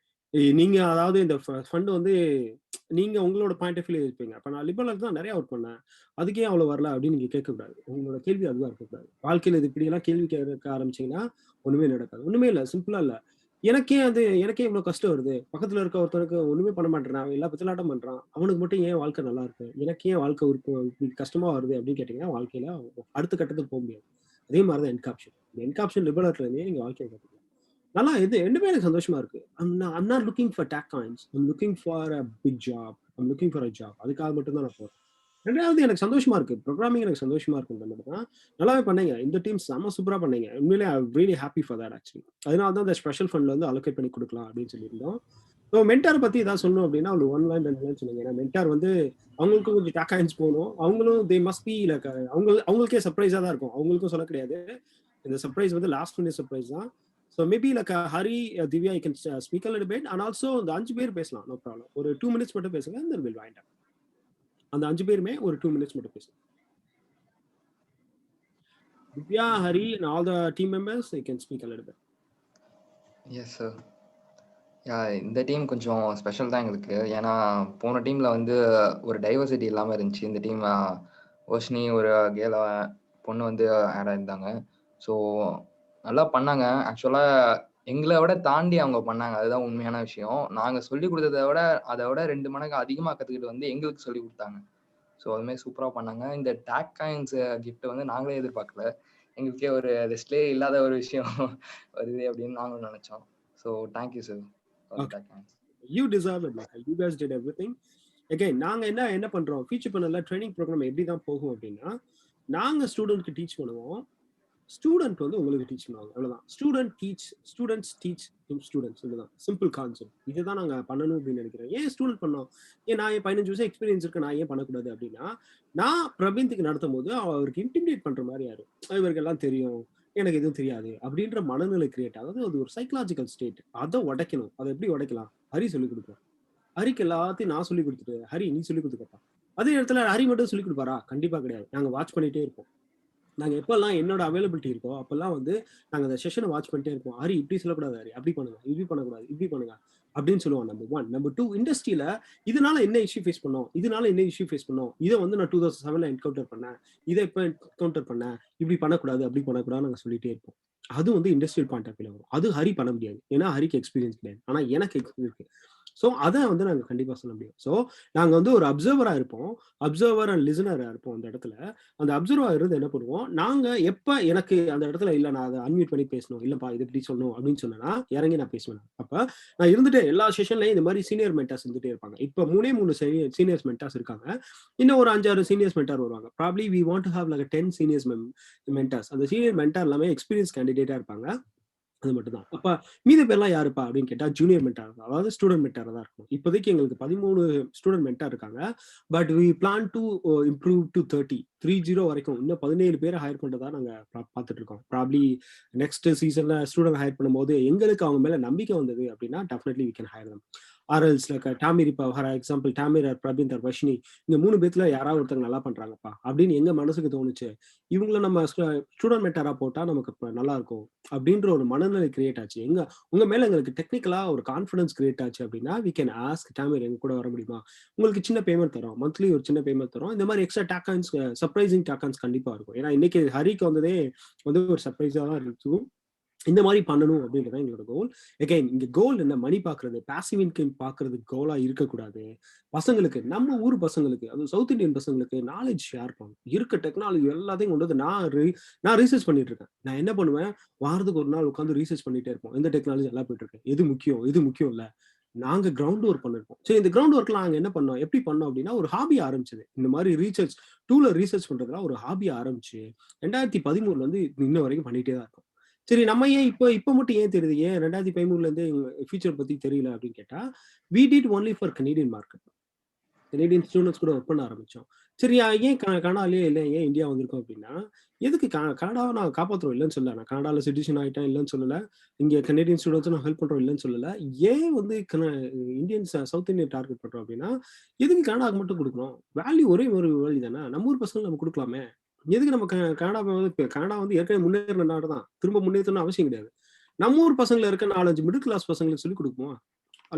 நீங்க அதாவது இந்த ஃபண்ட் வந்து நீங்க உங்களோட பாயிண்ட் ஆஃப் வியூ இருப்பீங்க. அப்ப நான் லிபரல் தான் நிறைய ஒர்க் பண்ணேன், அதுக்கே அவ்வளவு வரல அப்படின்னு நீங்க கேட்கக்கூடாது. உங்களோட கேள்வி அதுதான் இருக்கக்கூடாது. வாழ்க்கையில் இது இப்படி எல்லாம் கேள்வி கேட்க ஆரம்பிச்சீங்கன்னா ஒண்ணுமே நடக்காது. ஒண்ணுமே இல்லை, சிம்பிளா இல்லை. எனக்கே இவ்வளவு கஷ்டம் வருது, பக்கத்துல இருக்க ஒருத்தருக்கு ஒண்ணுமே பண்ண மாட்டேறான், எல்லா பித்தலாட்டம் பண்றான், அவனுக்கு மட்டும் ஏன் வாழ்க்கை நல்லா இருக்கு, எனக்கு ஏன் வாழ்க்கை இப்படி கஷ்டமா வருது அப்படின்னு கேட்டீங்கன்னா வாழ்க்கையில அடுத்த கட்டத்துக்கு போக முடியாது. அதே மாதிரிதான் என்காப்ஷன். இந்த என்காப்ஷன் லிபரல்ல இருந்தே நீங்க வாழ்க்கையை கற்றுக்கலாம். நல்லா இது ரெண்டுமே எனக்கு சந்தோஷமா இருக்கு. I'm not looking for tech coins. I'm looking for a big job. I'm looking for a job. அதுக்காக மட்டும் தான் நான் போறேன். ரெண்டாவது எனக்கு சந்தோஷமா இருக்கு, ப்ரோக்ராமிங் எனக்கு சந்தோஷமா இருக்குன்ற மட்டும் தான். நல்லாவே பண்ணீங்க, இந்த டீம் செம்ம சூப்பரா பண்ணீங்க. உண்மையிலே I really happy for that actually. அதனால தான் இந்த ஸ்பெஷல் ஃபண்ட்ல வந்து அலோகேட் பண்ணி கொடுக்கலாம் அப்படின்னு சொல்லியிருந்தோம். ஸோ மென்டார் பத்தி ஏதாவது சொல்லணும் அப்படின்னா ஒரு 1 line 2 line சொன்னீங்க. ஏன்னா மென்டார் வந்து அவங்களுக்கும் கொஞ்சம் டேக் காயின்ஸ் போகணும், அவங்களும் தே மஸ்ட் பி லைக் அவங்களுக்கே சர்ப்ரைஸா தான் இருக்கும், அவங்களுக்கும் சொல்ல கிடையாது. இந்த சர்ப்ரைஸ் வந்து லாஸ்ட் மினிட் சர்ப்ரைஸ் தான். So maybe like Hari, Divya, you can speak a little bit, and also the 5 பேர் பேசலாம், no problem. ஒரு 2 minutes மட்டும் பேசுங்க, and then we'll wind up. அந்த 5 பேருமே ஒரு 2 minutes மட்டும் பேசுங்க. Divya, Hari, and all the team members, you can speak a little bit. Yes sir. இந்த டீம் கொஞ்சம் ஸ்பெஷல் தான் எங்களுக்கு. ஏன்னா போன டீம்ல வந்து ஒரு டைவர்சிட்டி இல்லாமல் இருந்துச்சு. இந்த டீம் வர்ஷினி ஒரு கேல பொண்ணு வந்து ஆட் ஆயிருந்தாங்க. ஸோ நல்லா பண்ணாங்க. ஆக்சுவலாக எங்களை விட தாண்டி அவங்க பண்ணாங்க, அதுதான் உண்மையான விஷயம். நாங்கள் சொல்லி கொடுத்ததை விட அதை விட 2 மடங்கு அதிகமாக கற்றுக்கிட்டு வந்து எங்களுக்கு சொல்லி கொடுத்தாங்க. ஸோ அதுமாதிரி சூப்பராக பண்ணாங்க. இந்த டேக் காயின்ஸ் கிஃப்ட் வந்து நாங்களே எதிர்பார்க்கல, எங்களுக்கே ஒரு லிஸ்ட்லேயே இல்லாத ஒரு விஷயம் வருது அப்படின்னு நாங்களும் நினச்சோம். So thank you sir. Okay. You deserve it, Michael. You guys did everything. Again நாங்க என்ன பண்றோம், ஃபீச்சர் பண்ணல ட்ரைனிங் ப்ரோக்ராம் எப்படி தான் போகும் அப்படின்னா, நாங்க ஸ்டூடெண்ட்க்கு டீச் பண்ணுவோம், ஸ்டூடெண்ட் வந்து உங்களுக்கு டீச் பண்ணுவாங்க. அவ்வளவுதான். Students teach students. இதுதான் சிம்பிள் கான்செப்ட். இதுதான் நாங்க பண்ணணும் அப்படின்னு நினைக்கிறேன். ஏன் ஸ்டூடெண்ட் பண்ணோம், நான் 15 வருஷம் எக்ஸ்பீரியன்ஸ் இருக்கு, நான் ஏன் பண்ணக்கூடாது அப்படின்னா, நான் பிரபீந்துக்கு நடத்தும் போது அவருக்கு இன்டிமிடேட் பண்ற மாதிரி யாரு, இவருக்கு எல்லாம் தெரியும், எனக்கு எதுவும் தெரியாது அப்படின்ற மனநிலை கிரியேட் ஆகுது. அது ஒரு சைக்கலாஜிக்கல் ஸ்டேட். அதை உடைக்கணும். அதை எப்படி உடைக்கலாம், ஹரி சொல்லிக் கொடுப்போம். ஹரிக்கு எல்லாத்தையும் நான் சொல்லி கொடுத்துட்டு, ஹரி நீ சொல்லி கொடுத்துக்கப்பா. அதே இடத்துல ஹரி மட்டும் சொல்லி கொடுப்பாரா? கண்டிப்பா கிடையாது. நாங்க வாட்ச் பண்ணிட்டே இருப்போம். நாங்க எப்பெல்லாம் என்னோட அவைலபிலிட்டி இருக்கோ அப்பெல்லாம் வந்து நாங்க அந்த செஷனை வாட்ச் பண்ணிட்டே இருப்போம். ஹரி இப்படி சொல்லக்கூடாது, ஹரி அப்படி பண்ணுங்க, இப்படி பண்ணக்கூடாது, இப்படி பண்ணுங்க அப்படின்னு சொல்லுவான். நம்பர் 1. நம்பர் 2, இண்டஸ்ட்ரியில இதனால என்ன இஷ்யூ ஃபேஸ் பண்ணோம், இதை வந்து நான் 2007 என்கவுண்டர் பண்ணேன், இதை இப்போ என்கவுண்டர் பண்ணேன், இப்படி பண்ணக்கூடாது, அப்படி பண்ணக்கூடாது நாங்க சொல்லிட்டே இருப்போம். அது வந்து இண்டஸ்ட்ரியல் பாயிண்ட் ஆஃப் வியூல வரும். அது ஹரி பண்ண முடியாது, ஏன்னா ஹரிக்கு எக்ஸ்பீரியன்ஸ் கிடையாது. ஆனா எனக்கு எக்ஸ்பீரியன்ஸ் இருக்கு. ஸோ அதை வந்து நாங்க கண்டிப்பா சொல்ல முடியும். ஸோ நாங்க வந்து ஒரு அப்சர்வரா இருப்போம், அப்சர்வர் அண்ட் லிசனரா இருப்போம். அந்த இடத்துல அந்த அப்சர்வா இருந்து என்ன பண்ணுவோம், நாங்க எப்ப எனக்கு அந்த இடத்துல இல்ல நான் அதை அன்மியூட் பண்ணி பேசணும், இல்லப்பா இது இப்படி சொல்லணும் அப்படின்னு சொன்னா இறங்கி நான் பேசுவேன். அப்ப நான் இருந்துட்டு எல்லா செஷன்லயும் இந்த மாதிரி சீனியர் மென்டார்ஸ் இருந்துட்டே இருப்பாங்க. இப்ப 3 சீனியர்ஸ் மென்டார்ஸ் இருக்காங்க, இன்னும் ஒரு 5-6 சீனியர்ஸ் மென்டார் வருவாங்க. Probably we want to have like 10 seniors mentors. அந்த சீனியர் மென்டார் எல்லாமே எக்ஸ்பீரியன்ஸ் கேண்டிடேட்டா இருப்பாங்க. அது மட்டும் தான். அப்ப மீதி பேர்லாம் யாருப்பா அப்படின்னு கேட்டா ஜூனியர் மென்டார், அதாவது ஸ்டூடெண்ட் மென்டார் தான் இருக்கும். இப்போதைக்கு எங்களுக்கு 13 ஸ்டூடெண்ட் மென்டார் இருக்காங்க. But we plan to improve to 30 வரைக்கும் இன்னும் 17 பேரை ஹையர் பண்றதா நாங்க பார்த்துட்டு இருக்கோம். ப்ராப்ளி நெக்ஸ்ட் சீசன்ல ஸ்டூடெண்ட் ஹையர் பண்ணும்போது எங்களுக்கு அவங்க மேல நம்பிக்கை வந்தது அப்படின்னா definitely we can hire them. ஆர்எல்ஸ் லைக் டாமிர், இப்போ for example Tamir or Prabeen or Varshini, இந்த 3 பேத்துல யாராவது ஒருத்தங்க நல்லா பண்றாங்கப்பா அப்படின்னு எங்க மனசுக்கு தோணுச்சு, இவங்களை நம்ம ஸ்டூடெண்ட் மென்டாரா போட்டா நமக்கு நல்லா இருக்கும் அப்படின்ற ஒரு மனநிலை கிரியேட் ஆச்சு. உங்க மேல எங்களுக்கு டெக்னிக்கலா ஒரு கான்ஃபிடன்ஸ் கிரியேட் ஆச்சு அப்படின்னா வி கேன் ஆஸ்க் டாமிர் எங்க கூட வர முடியுமா, உங்களுக்கு சின்ன பேமெண்ட் தரோம், மந்த்லி ஒரு சின்ன பேமெண்ட் தரோம். இந்த மாதிரி எக்ஸ்ட்ரா டாக்கான்ஸ், சர்ப்ரைசிங் டாக்கான்ஸ் கண்டிப்பா இருக்கும். ஏன்னா இன்னைக்கு ஹரிக்கு வந்ததே வந்து ஒரு சர்ப்ரைஸா தான் இருக்கும். இந்த மாதிரி பண்ணணும் அப்படின்றத எங்களோட கோல். அகைன் இங்க கோல் என்ன, மணி பாக்குறது, பாசிவ் இன்கம் பாக்குறது கோலா இருக்கக்கூடாது. பசங்களுக்கு, நம்ம ஊர் பசங்களுக்கு, அது சவுத் இந்தியன் பசங்களுக்கு நாலேஜ் ஷேர் பண்ணும். இருக்க டெக்னாலஜி எல்லாத்தையும் கொண்டு வந்து நான் ரீசர்ச் பண்ணிட்டு இருக்கேன். நான் என்ன பண்ணுவேன், வாரத்துக்கு ஒரு நாள் உட்காந்து ரீசர்ச் பண்ணிட்டே இருப்போம். எந்த டெக்னாலஜி எல்லாம் போயிட்டு இருக்கு, எது முக்கியம் இல்ல, நாங்க கிரவுண்ட் ஒர்க் பண்ணிருப்போம். சரி, இந்த கிரவுண்ட் ஒர்க்லாம் நாங்க என்ன பண்ணோம், எப்படி பண்ணோம் அப்படின்னா ஒரு ஹாபி ஆரம்பிச்சது. இந்த மாதிரி ரீசர்ச் டூல ரீசர்ச் பண்றதுலாம் ஒரு ஹாபி ஆரம்பிச்சு 2013 வந்து இன்ன வரைக்கும் பண்ணிட்டே தான் இருக்கும். சரி, நம்ம ஏன் இப்ப மட்டும் ஏன் தெரியுது, ஏன் 2013 இருந்து ஃபியூச்சர் பத்தி தெரியல அப்படின்னு கேட்டா, we did only for Canadian market. Canadian students கூட ஒர்க் பண்ண ஆரம்பிச்சோம். சரி, ஏன் கனடாலே இல்லை, ஏன் இந்தியா வந்திருக்கோம் அப்படின்னா, எதுக்கு கனடாவை நான் காப்பாற்றுறோம் இல்லைன்னு சொல்லல, நான் கனடால சிட்டிசன் ஆகிட்டேன் இல்லைன்னு சொல்லல, இங்கே கனேடியன் ஸ்டூடெண்ட்ஸ் நான் ஹெல்ப் பண்றோம் இல்லைன்னு சொல்லல. ஏன் வந்து இந்தியன்ஸ் சவுத் இந்தியன் டார்கெட் பண்றோம் அப்படின்னா, எதுக்கு கனடாவுக்கு மட்டும் கொடுக்கணும், வேல்யூ ஒரே ஒரு வேல்யூ தானே, நம்ம ஊர் பசங்க நம்ம கொடுக்கலாமே. எதுக்கு நம்ம கனடா வந்து ஏற்கனவே முன்னேறின நாடு தான், திரும்ப முன்னேற்றணும் அவசியம் கிடையாது. நம்ம ஊர் பசங்களை இருக்க 4-5 மிடில் கிளாஸ் பசங்களுக்கு சொல்லிக் கொடுப்போம்.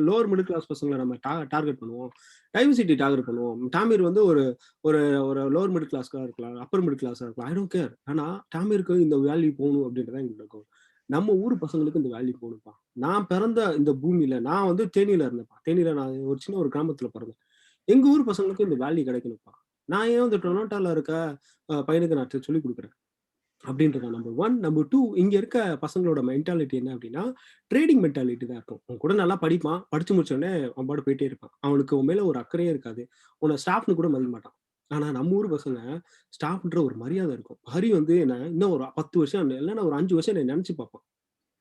லோவர் மிடில் கிளாஸ் பசங்களை நம்ம டார்கெட் பண்ணுவோம், டைவர்சிட்டி டார்கெட் பண்ணுவோம். டாமிர் வந்து ஒரு ஒரு ஒரு லோவர் மிடில் கிளாஸ்க்காக இருக்கலாம், அப்பர் மிடில் கிளாஸாக இருக்கலாம், ஐ டோன்ட் கேர். ஆனா டாமிருக்கு இந்த வேல்யூ போகணும் அப்படின்றத எங்களோட கோல். நம்ம ஊர் பசங்களுக்கு இந்த வேல்யூ போகணும்ப்பா. நான் பிறந்த இந்த பூமியில, நான் வந்து தேனியில இருந்தேன்ப்பா. தேனியில நான் ஒரு சின்ன ஒரு கிராமத்துல பிறந்தேன். எங்க ஊர் பசங்களுக்கு இந்த வேல்யூ கிடைக்கணும்ப்பா. நான் ஏன் வந்து டொரண்டோல இருக்க பையனுக்கு நான் சொல்லிக் கொடுக்குறேன் அப்படின்றத நம்பர் 1. நம்பர் 2, இங்க இருக்க பசங்களோட மென்டாலிட்டி என்ன அப்படின்னா, ட்ரேடிங் மென்டாலிட்டி தான் இருக்கும். அவன் கூட நல்லா படிப்பான், படிச்சு முடிச்சோடனே அவன் பாடு போயிட்டே இருப்பான். அவனுக்கு உன் மேல ஒரு அக்கறையே இருக்காது, உன்னை ஸ்டாஃப்னு கூட மதிக்க மாட்டான். ஆனா நம்ம ஊர் பசங்க ஸ்டாஃப்ன்ற ஒரு மரியாதை இருக்கும். ஹரி வந்து என்ன இன்னும் ஒரு 10 வருஷம் இல்லைன்னா ஒரு 5 வருஷம் என்ன நினைச்சு பார்ப்பான்.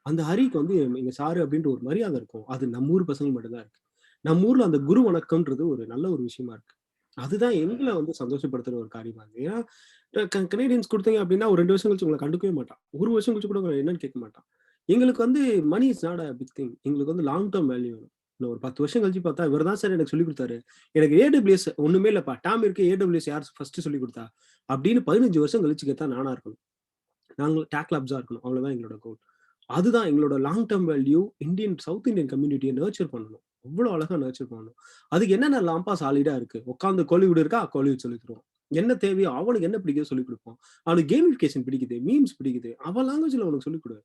அந்த ஹரிக்கு வந்து எங்க சாரு அப்படின்ற ஒரு மரியாதை இருக்கும். அது நம்ம ஊர் பசங்க மட்டும்தான் இருக்கு. நம்ம ஊர்ல அந்த குரு வணக்கம்ன்றது ஒரு நல்ல ஒரு விஷயமா இருக்கு. அதுதான் எங்களை வந்து சந்தோஷப்படுத்துற ஒரு காரியமா இருக்கு. ஏன்னா கனேடியன்ஸ் கொடுத்தீங்க அப்படின்னா ஒரு 2 வருஷம் கழிச்சு உங்களை கண்டுக்கவே மாட்டான், ஒரு வருஷம் கழிச்சு கூட என்னன்னு கேட்க மாட்டான். எங்களுக்கு வந்து money is not a big thing. எங்களுக்கு வந்து லாங் டேர்ம் வேல்யூ வேணும். இன்னும் ஒரு 10 வருஷம் கழிச்சு பார்த்தா இவர் தான் சார் எனக்கு சொல்லி கொடுத்தாரு, எனக்கு AWS ஒண்ணுமே இல்லப்பா, டாமிருக்கு AWS யார் ஃபர்ஸ்ட் சொல்லி கொடுத்தா அப்படின்னு 15 வருஷம் கழிச்சு கேட்டா நானா இருக்கணும், நாங்கள் டேக் லேப்ஸா இருக்கணும். அவ்வளவுதான் எங்களோட கோல். அதுதான் எங்களோட long term value. South Indian கம்யூனிட்டியை நர்ச்சர் பண்ணணும், அவ்வளவு அழகா நர்ச்சர் பண்ணணும். அதுக்கு என்னென்ன லாம்பா சாலிடா இருக்கு, உட்காந்து கோலிவுட் இருக்கா, கோலிவுட் சொல்லி தருவோம். என்ன தேவையோ, அவனுக்கு என்ன பிடிக்குதோ சொல்லிக் கொடுப்போம். அவனுக்கு கேமிஃபிகேஷன் பிடிக்குது, மீம்ஸ் பிடிக்குது, அவன் லாங்குவேஜ்ல அவனுக்கு சொல்லிக் கொடு.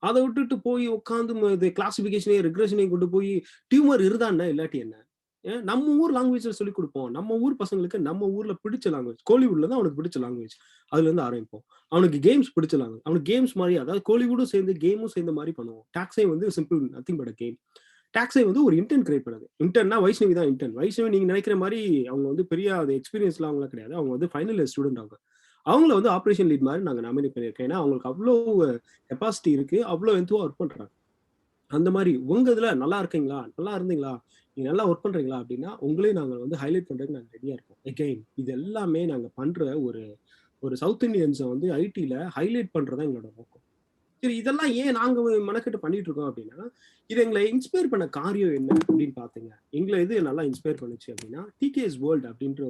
அதை விட்டுட்டு போய் உட்காந்து கிளாசிபிகேஷனே ரெக்ரெஷனையும் கொண்டு போய் டியூமர் இருந்தான்னா இல்லாட்டி என்ன, நம்ம ஊர் லாங்குவேஜ்ல சொல்லிக் கொடுப்போம். நம்ம ஊர் பசங்களுக்கு நம்ம ஊர்ல பிடிச்ச லாங்குவேஜ், கோலிவுட்ல தான் அவனுக்கு பிடிச்ச லாங்குவேஜ், அதுல இருந்து ஆரம்பிப்போம். அவனுக்கு கேம்ஸ் பிடிச்ச லாங்குவேஜ், அவனுக்கு கேம்ஸ் மாதிரி, அதாவது கோலிவுடும் சேர்ந்து கேமும் சேர்ந்த மாதிரி பண்ணுவோம். டாக்ஸே வந்து simple, nothing but a game. டாக்ஸை வந்து ஒரு இன்டர்ன் கிரியேட் பண்ணுது. இன்டர்ன்னா வைஷ்ணவி தான் இன்டர்ன். வைஷ்ணவி நீங்க நினைக்கிற மாதிரி அவங்க வந்து பெரிய அது எக்ஸ்பீரியன்ஸ்லாம் அவங்களாம் கிடையாது. அவங்க வந்து ஃபைனல் இயர் ஸ்டூடெண்ட் அவங்க. அவங்கள வந்து ஆப்ரேஷன் லீட் மாதிரி நாங்கள் நாமினேட் பண்ணியிருக்கோம். ஏன்னா அவங்களுக்கு அவ்வளோ கெப்பாசிட்டி இருக்கு, அவ்வளோ எந்துவா ஒர்க் பண்றாங்க. அந்த மாதிரி உங்க இதுல நல்லா இருக்கீங்களா, நல்லா இருந்தீங்களா, நீங்க நல்லா ஒர்க் பண்றீங்களா அப்படின்னா உங்களையும் நாங்கள் வந்து ஹைலைட் பண்றதுக்கு நாங்கள் ரெடியா இருக்கோம். எகைன் இது எல்லாமே நாங்கள் பண்ற ஒரு சவுத் இந்தியன்ஸை வந்து ஐடில ஹைலைட் பண்றதா எங்களோட நோக்கம். சரி இதெல்லாம் ஏன் நாங்க மெனக்கெட்டு பண்ணிட்டு இருக்கோம் அப்படின்னா, இது எங்களை இன்ஸ்பயர் பண்ண காரியம் என்ன அப்படின்னு பாத்தீங்க. எங்களை இது நல்லா இன்ஸ்பயர் பண்ணுச்சு அப்படின்னா, டிகேஎஸ் வேர்ல்டு அப்படின்ற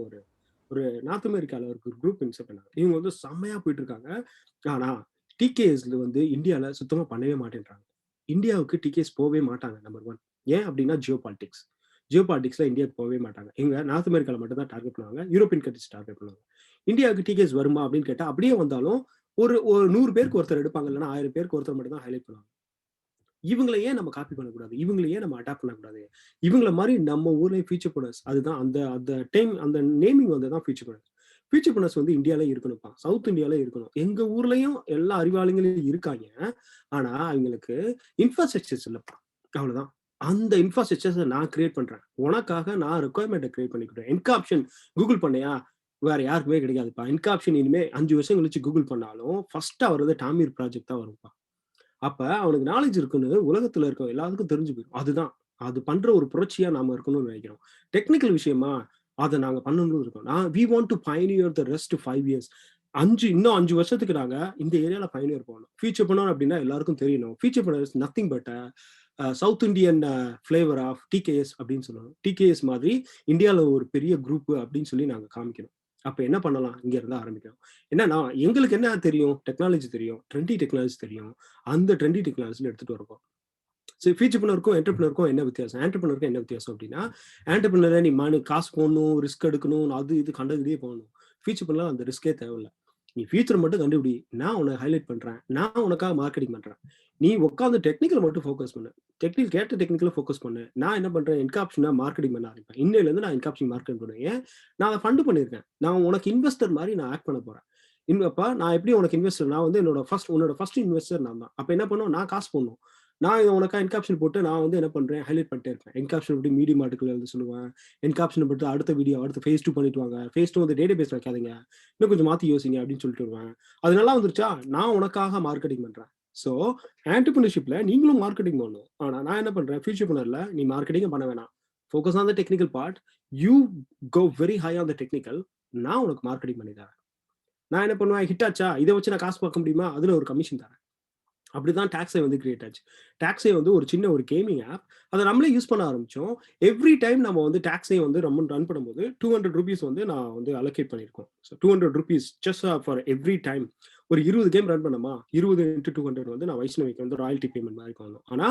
ஒரு நார்த் அமெரிக்கால ஒரு குரூப் இன்ஸ்பயர் பண்ணாங்க. இவங்க வந்து செம்மையா போயிட்டு இருக்காங்க. ஆனா டிகேஎஸ்ல வந்து இந்தியால சுத்தமா பண்ணவே மாட்டேன்றாங்க. இந்தியாவுக்கு டிகேஎஸ் போகவே மாட்டாங்க. நம்பர் 1 ஏன் அப்படின்னா ஜியோ பாலிடிக்ஸ்ல இந்தியாவுக்கு போகவே மாட்டாங்க. எங்க நார்த் அமெரிக்கால மட்டும் தான் டார்கெட் பண்ணுவாங்க, யூரோப்பியன் கண்ட்ரிஸ் டார்கெட் பண்ணுவாங்க. இந்தியாவுக்கு டிகேஎஸ் வருமா அப்படின்னு கேட்டா அப்படியே வந்தாலும் ஒரு 100 பேருக்கு ஒருத்தர் எடுப்பாங்க, இல்லைன்னா 1000 பேருக்கு ஒருத்தர் மட்டும் தான் ஹைலைட் பண்ணுவாங்க. இவங்களை ஏன் நம்ம காப்பி பண்ணக்கூடாது, இவங்களை ஏன் நம்ம அடாப்ட் பண்ணக்கூடாது, இவங்கள மாதிரி நம்ம ஊர்லயும் ஃபியூச்சர் ப்ரொடக்ட்ஸ் அதுதான் அந்த டைம் அந்த நேமிங் வந்து தான் ஃபியூச்சர் ப்ரொடக்ட்ஸ் வந்து இந்தியாவில இருக்கணும்ப்பா, சவுத் இந்தியாவில இருக்கணும். எங்க ஊர்லயும் எல்லா அறிவாளிகளும் இருக்காங்க, ஆனா அவங்களுக்கு இன்ஃப்ராஸ்ட்ரக்சர்ஸ் இல்லப்பா, அவ்வளவுதான். அந்த இன்ஃப்ராஸ்ட்ரக்சர்ஸ் நான் கிரியேட் பண்றேன், உனக்காக நான் ரெக்குவயர்மெண்ட்டை கிரியேட் பண்ணிக்கிறேன். என்காப்ஷன் கூகுள் பண்ணையா வேற யாருக்குமே கிடைக்காதுப்பா. என்காப்ஷன் இனிமே 5 வருஷம் கழிச்சு கூகுள் பண்ணாலும் ஃபர்ஸ்டா வர்றது டாமீர் ப்ராஜெக்ட் தான் வரும்ப்பா. அப்ப அவனுக்கு நாலேஜ் இருக்குன்னு உலகத்துல இருக்க எல்லாத்துக்கும் தெரிஞ்சு போயிடும். அதுதான் அது பண்ற ஒரு புரட்சியா நாம இருக்கணும்னு நினைக்கிறோம். டெக்னிக்கல் விஷயமா அதை நாங்க பண்ணணும்னு இருக்கோம். we want to pioneer the rest 5 years. இன்னும் 5 வருஷத்துக்கு நாங்க இந்த ஏரியால பயனியர் போகணும். ஃபியூச்சர் பண்ணோம் அப்படின்னா எல்லாருக்கும் தெரியணும். ஃபியூச்சர் பண்ண nothing but South Indian flavour of TKS அப்படின்னு சொல்லணும். டிகேஎஸ் மாதிரி இந்தியாவில் ஒரு பெரிய குரூப் அப்படின்னு சொல்லி நாங்கள் காமிக்கணும். அப்போ என்ன பண்ணலாம், இங்க இருந்தா ஆரம்பிக்கணும். என்னன்னா எங்களுக்கு என்ன தெரியும், டெக்னாலஜி தெரியும், ட்ரெண்டி டெக்னாலஜி தெரியும். அந்த ட்ரெண்டி டெக்னாலஜியில் எடுத்துட்டு வரப்போம். சரி, ஃபியூச்சர்ப்ரனருக்கும் என்டர்பிரினருக்கும் என்ன வித்தியாசம்? என்டர்பிரினருக்கு என்ன வித்தியாசம் அப்படின்னா, என்டர்பிரினரை நீ காசு போடணும், ரிஸ்க் எடுக்கணும், அது இது கண்டதுலேயே போகணும். ஃபியூச்சர்ப்ரினர் அந்த ரிஸ்கே தேவையில்லை. நீ ஃபியூச்சர் மட்டும் கண்டுபிடி, நான் உனக்கு ஹைலைட் பண்றேன், நான் உனக்காக மார்க்கெட்டிங் பண்றேன். நீ உட்காந்து டெக்னிக்கல் மட்டும் ஃபோக்கஸ் பண்ணு, டெக்னிக்கல் ஃபோக்கஸ் பண்ணு. நான் என்ன பண்றேன், என்காப்ஷனா மார்க்கெட்டிங் பண்ண ஆரம்பிப்பேன். இன்னையில இருந்து நான் என்காப்ஷன் மார்க்கெட் பண்ணுவேன். நான் அதை ஃபண்ட் பண்ணியிருக்கேன். நான் உனக்கு இன்வெஸ்டர் மாதிரி நான் ஆக்ட் பண்ண போறேன். இன்னப்பா நான் எப்படி உனக்கு இன்வெஸ்டர், நான் வந்து உன்னோட ஃபர்ஸ்ட் இன்வெஸ்டர் நான் தான். அப்ப என்ன பண்ணும், நான் காசு போடணும். நான் உனக்கா என்காப்ஷன் போட்டு நான் வந்து என்ன பண்றேன், ஹைலைட் பண்ணிட்டே இருப்பேன். என்காப்ஷன் பற்றி மீடியம் ஆர்டிக்கல் எழுத சொல்லுவேன். என்காப்ஷன் பற்றி அடுத்த ஃபேஸ் 2 பண்ணிட்டு வாங்க. ஃபேஸ் 2 வந்து டேட்டா பேஸ் வைக்காதீங்க, இன்னும் கொஞ்சம் மாத்தி யோசிங்க அப்படின்னு சொல்லிட்டு வருவேன். அது நல்லா வந்துருச்சா, நான் உனக்காக மார்க்கெட்டிங் பண்றேன். ஸோ என்டர்பிரினர்ஷிப்ல நீங்களும் மார்க்கெட்டிங் பண்ணணும். ஆனா நான் என்ன பண்றேன், ஃபியூச்சர் பண்ணல நீ மார்க்கெட்டிங் பண்ண வேணாம், focus on the technical part, you go very high on the technical. நான் உனக்கு மார்க்கெட்டிங் பண்ணி தரேன். நான் என்ன பண்ணுவேன், ஹிட் ஆச்சா இதை வச்சு நான் காசு பார்க்க முடியுமா, அதுல ஒரு கமிஷன் தரேன். அப்படிதான் டாக்ஸை வந்து கிரியேட் ஆச்சு. டாக்ஸை வந்து ஒரு சின்ன ஒரு கேமிங் ஆப், அதை நம்மளே யூஸ் பண்ண ஆரம்பிச்சோம். எவ்ரி டைம் நம்ம வந்து டாக்ஸை வந்து ரன் பண்ணும்போது 200 rupees வந்து நான் வந்து அலோகேட் பண்ணியிருக்கோம். So 200 rupees just for every time. ஒரு 20 கேம் ரன் பண்ணமா, 20 × 200 வந்து நான் வைஷ்ணவிக்கு வந்து ராயல்ட்டி பேமெண்ட் மாதிரி பண்ணணும். ஆனா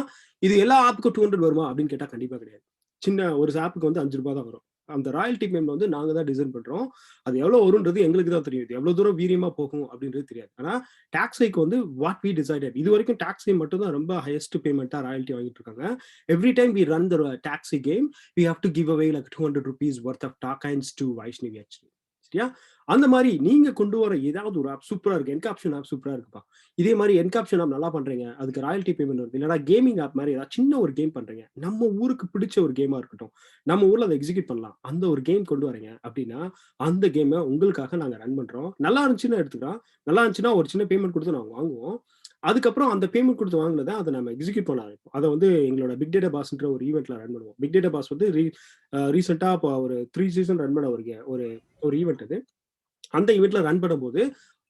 இது எல்லா ஆப்புக்கும் 200 வருமா அப்படின்னு கேட்டா கண்டிப்பா கிடையாது. சின்ன ஒரு ஆப்புக்கு வந்து 5 ரூபாய் தான் வரும். அந்த ராயல்ட்டி பேமெண்ட் வந்து நாங்க தான் டிசைன் பண்றோம். அது எவ்வளவு வரும்ன்றது எங்களுக்கு தான் தெரியும். இது எவ்வளவு தூரம் வீரியமா போகும் அப்படின்றது தெரியாது. ஆனா டாக்ஸைக்கு வந்து வாட் வி டிசைடட், இது வரைக்கும் டாக்ஸை மட்டும் தான் ரொம்ப ஹையஸ்ட் பேமெண்டா ராயல்ட்டி வாங்கிட்டு இருக்காங்க. Every time we run the taxi game, we have to give away like 200 rupees worth of tokens to Vaishnavi actually. சரியா? அந்த மாதிரி நீங்க கொண்டு வர ஏதாவது ஒரு ஆப் சூப்பரா இருக்கு, என்காப்ஷன் ஆப் சூப்பரா இருக்குப்பா, இதே மாதிரி என்காப்ஷன் ஆப் நல்லா பண்றீங்க, அதுக்கு ராயல்ட்டி பேமெண்ட் வருது, இல்லைனா கேமிங் ஆப் மாதிரி ஏதாவது சின்ன ஒரு கேம் பண்றீங்க, நம்ம ஊருக்கு பிடிச்ச ஒரு கேமா இருக்கட்டும், நம்ம ஊர்ல அதை எக்ஸிக்யூட் பண்ணலாம், அந்த ஒரு கேம் கொண்டு வரீங்க அப்படின்னா அந்த கேமை உங்களுக்காக நாங்க ரன் பண்றோம். நல்லா இருந்துச்சுன்னா எடுத்துக்கலாம், நல்லா இருந்துச்சுன்னா ஒரு சின்ன பேமெண்ட் கொடுத்து நாங்க வாங்குவோம். அதுக்கப்புறம் அந்த பேமெண்ட் கொடுத்து வாங்கினதை அதை நம்ம எக்ஸிக்யூட் பண்ண ஆரம்பிப்போம். அதை வந்து எங்களோட பிக் டேட்டா பாஸ்ன்ற ஒரு ஈவெண்ட்ல ரன் பண்ணுவோம். பிக் டேட்டா பாஸ் வந்து ரீசெண்டா இப்போ ஒரு 3 season ரன் பண்ண ஒரு ஈவெண்ட் அது. அந்த ஈவெண்ட்ல ரன் பண்ணும்போது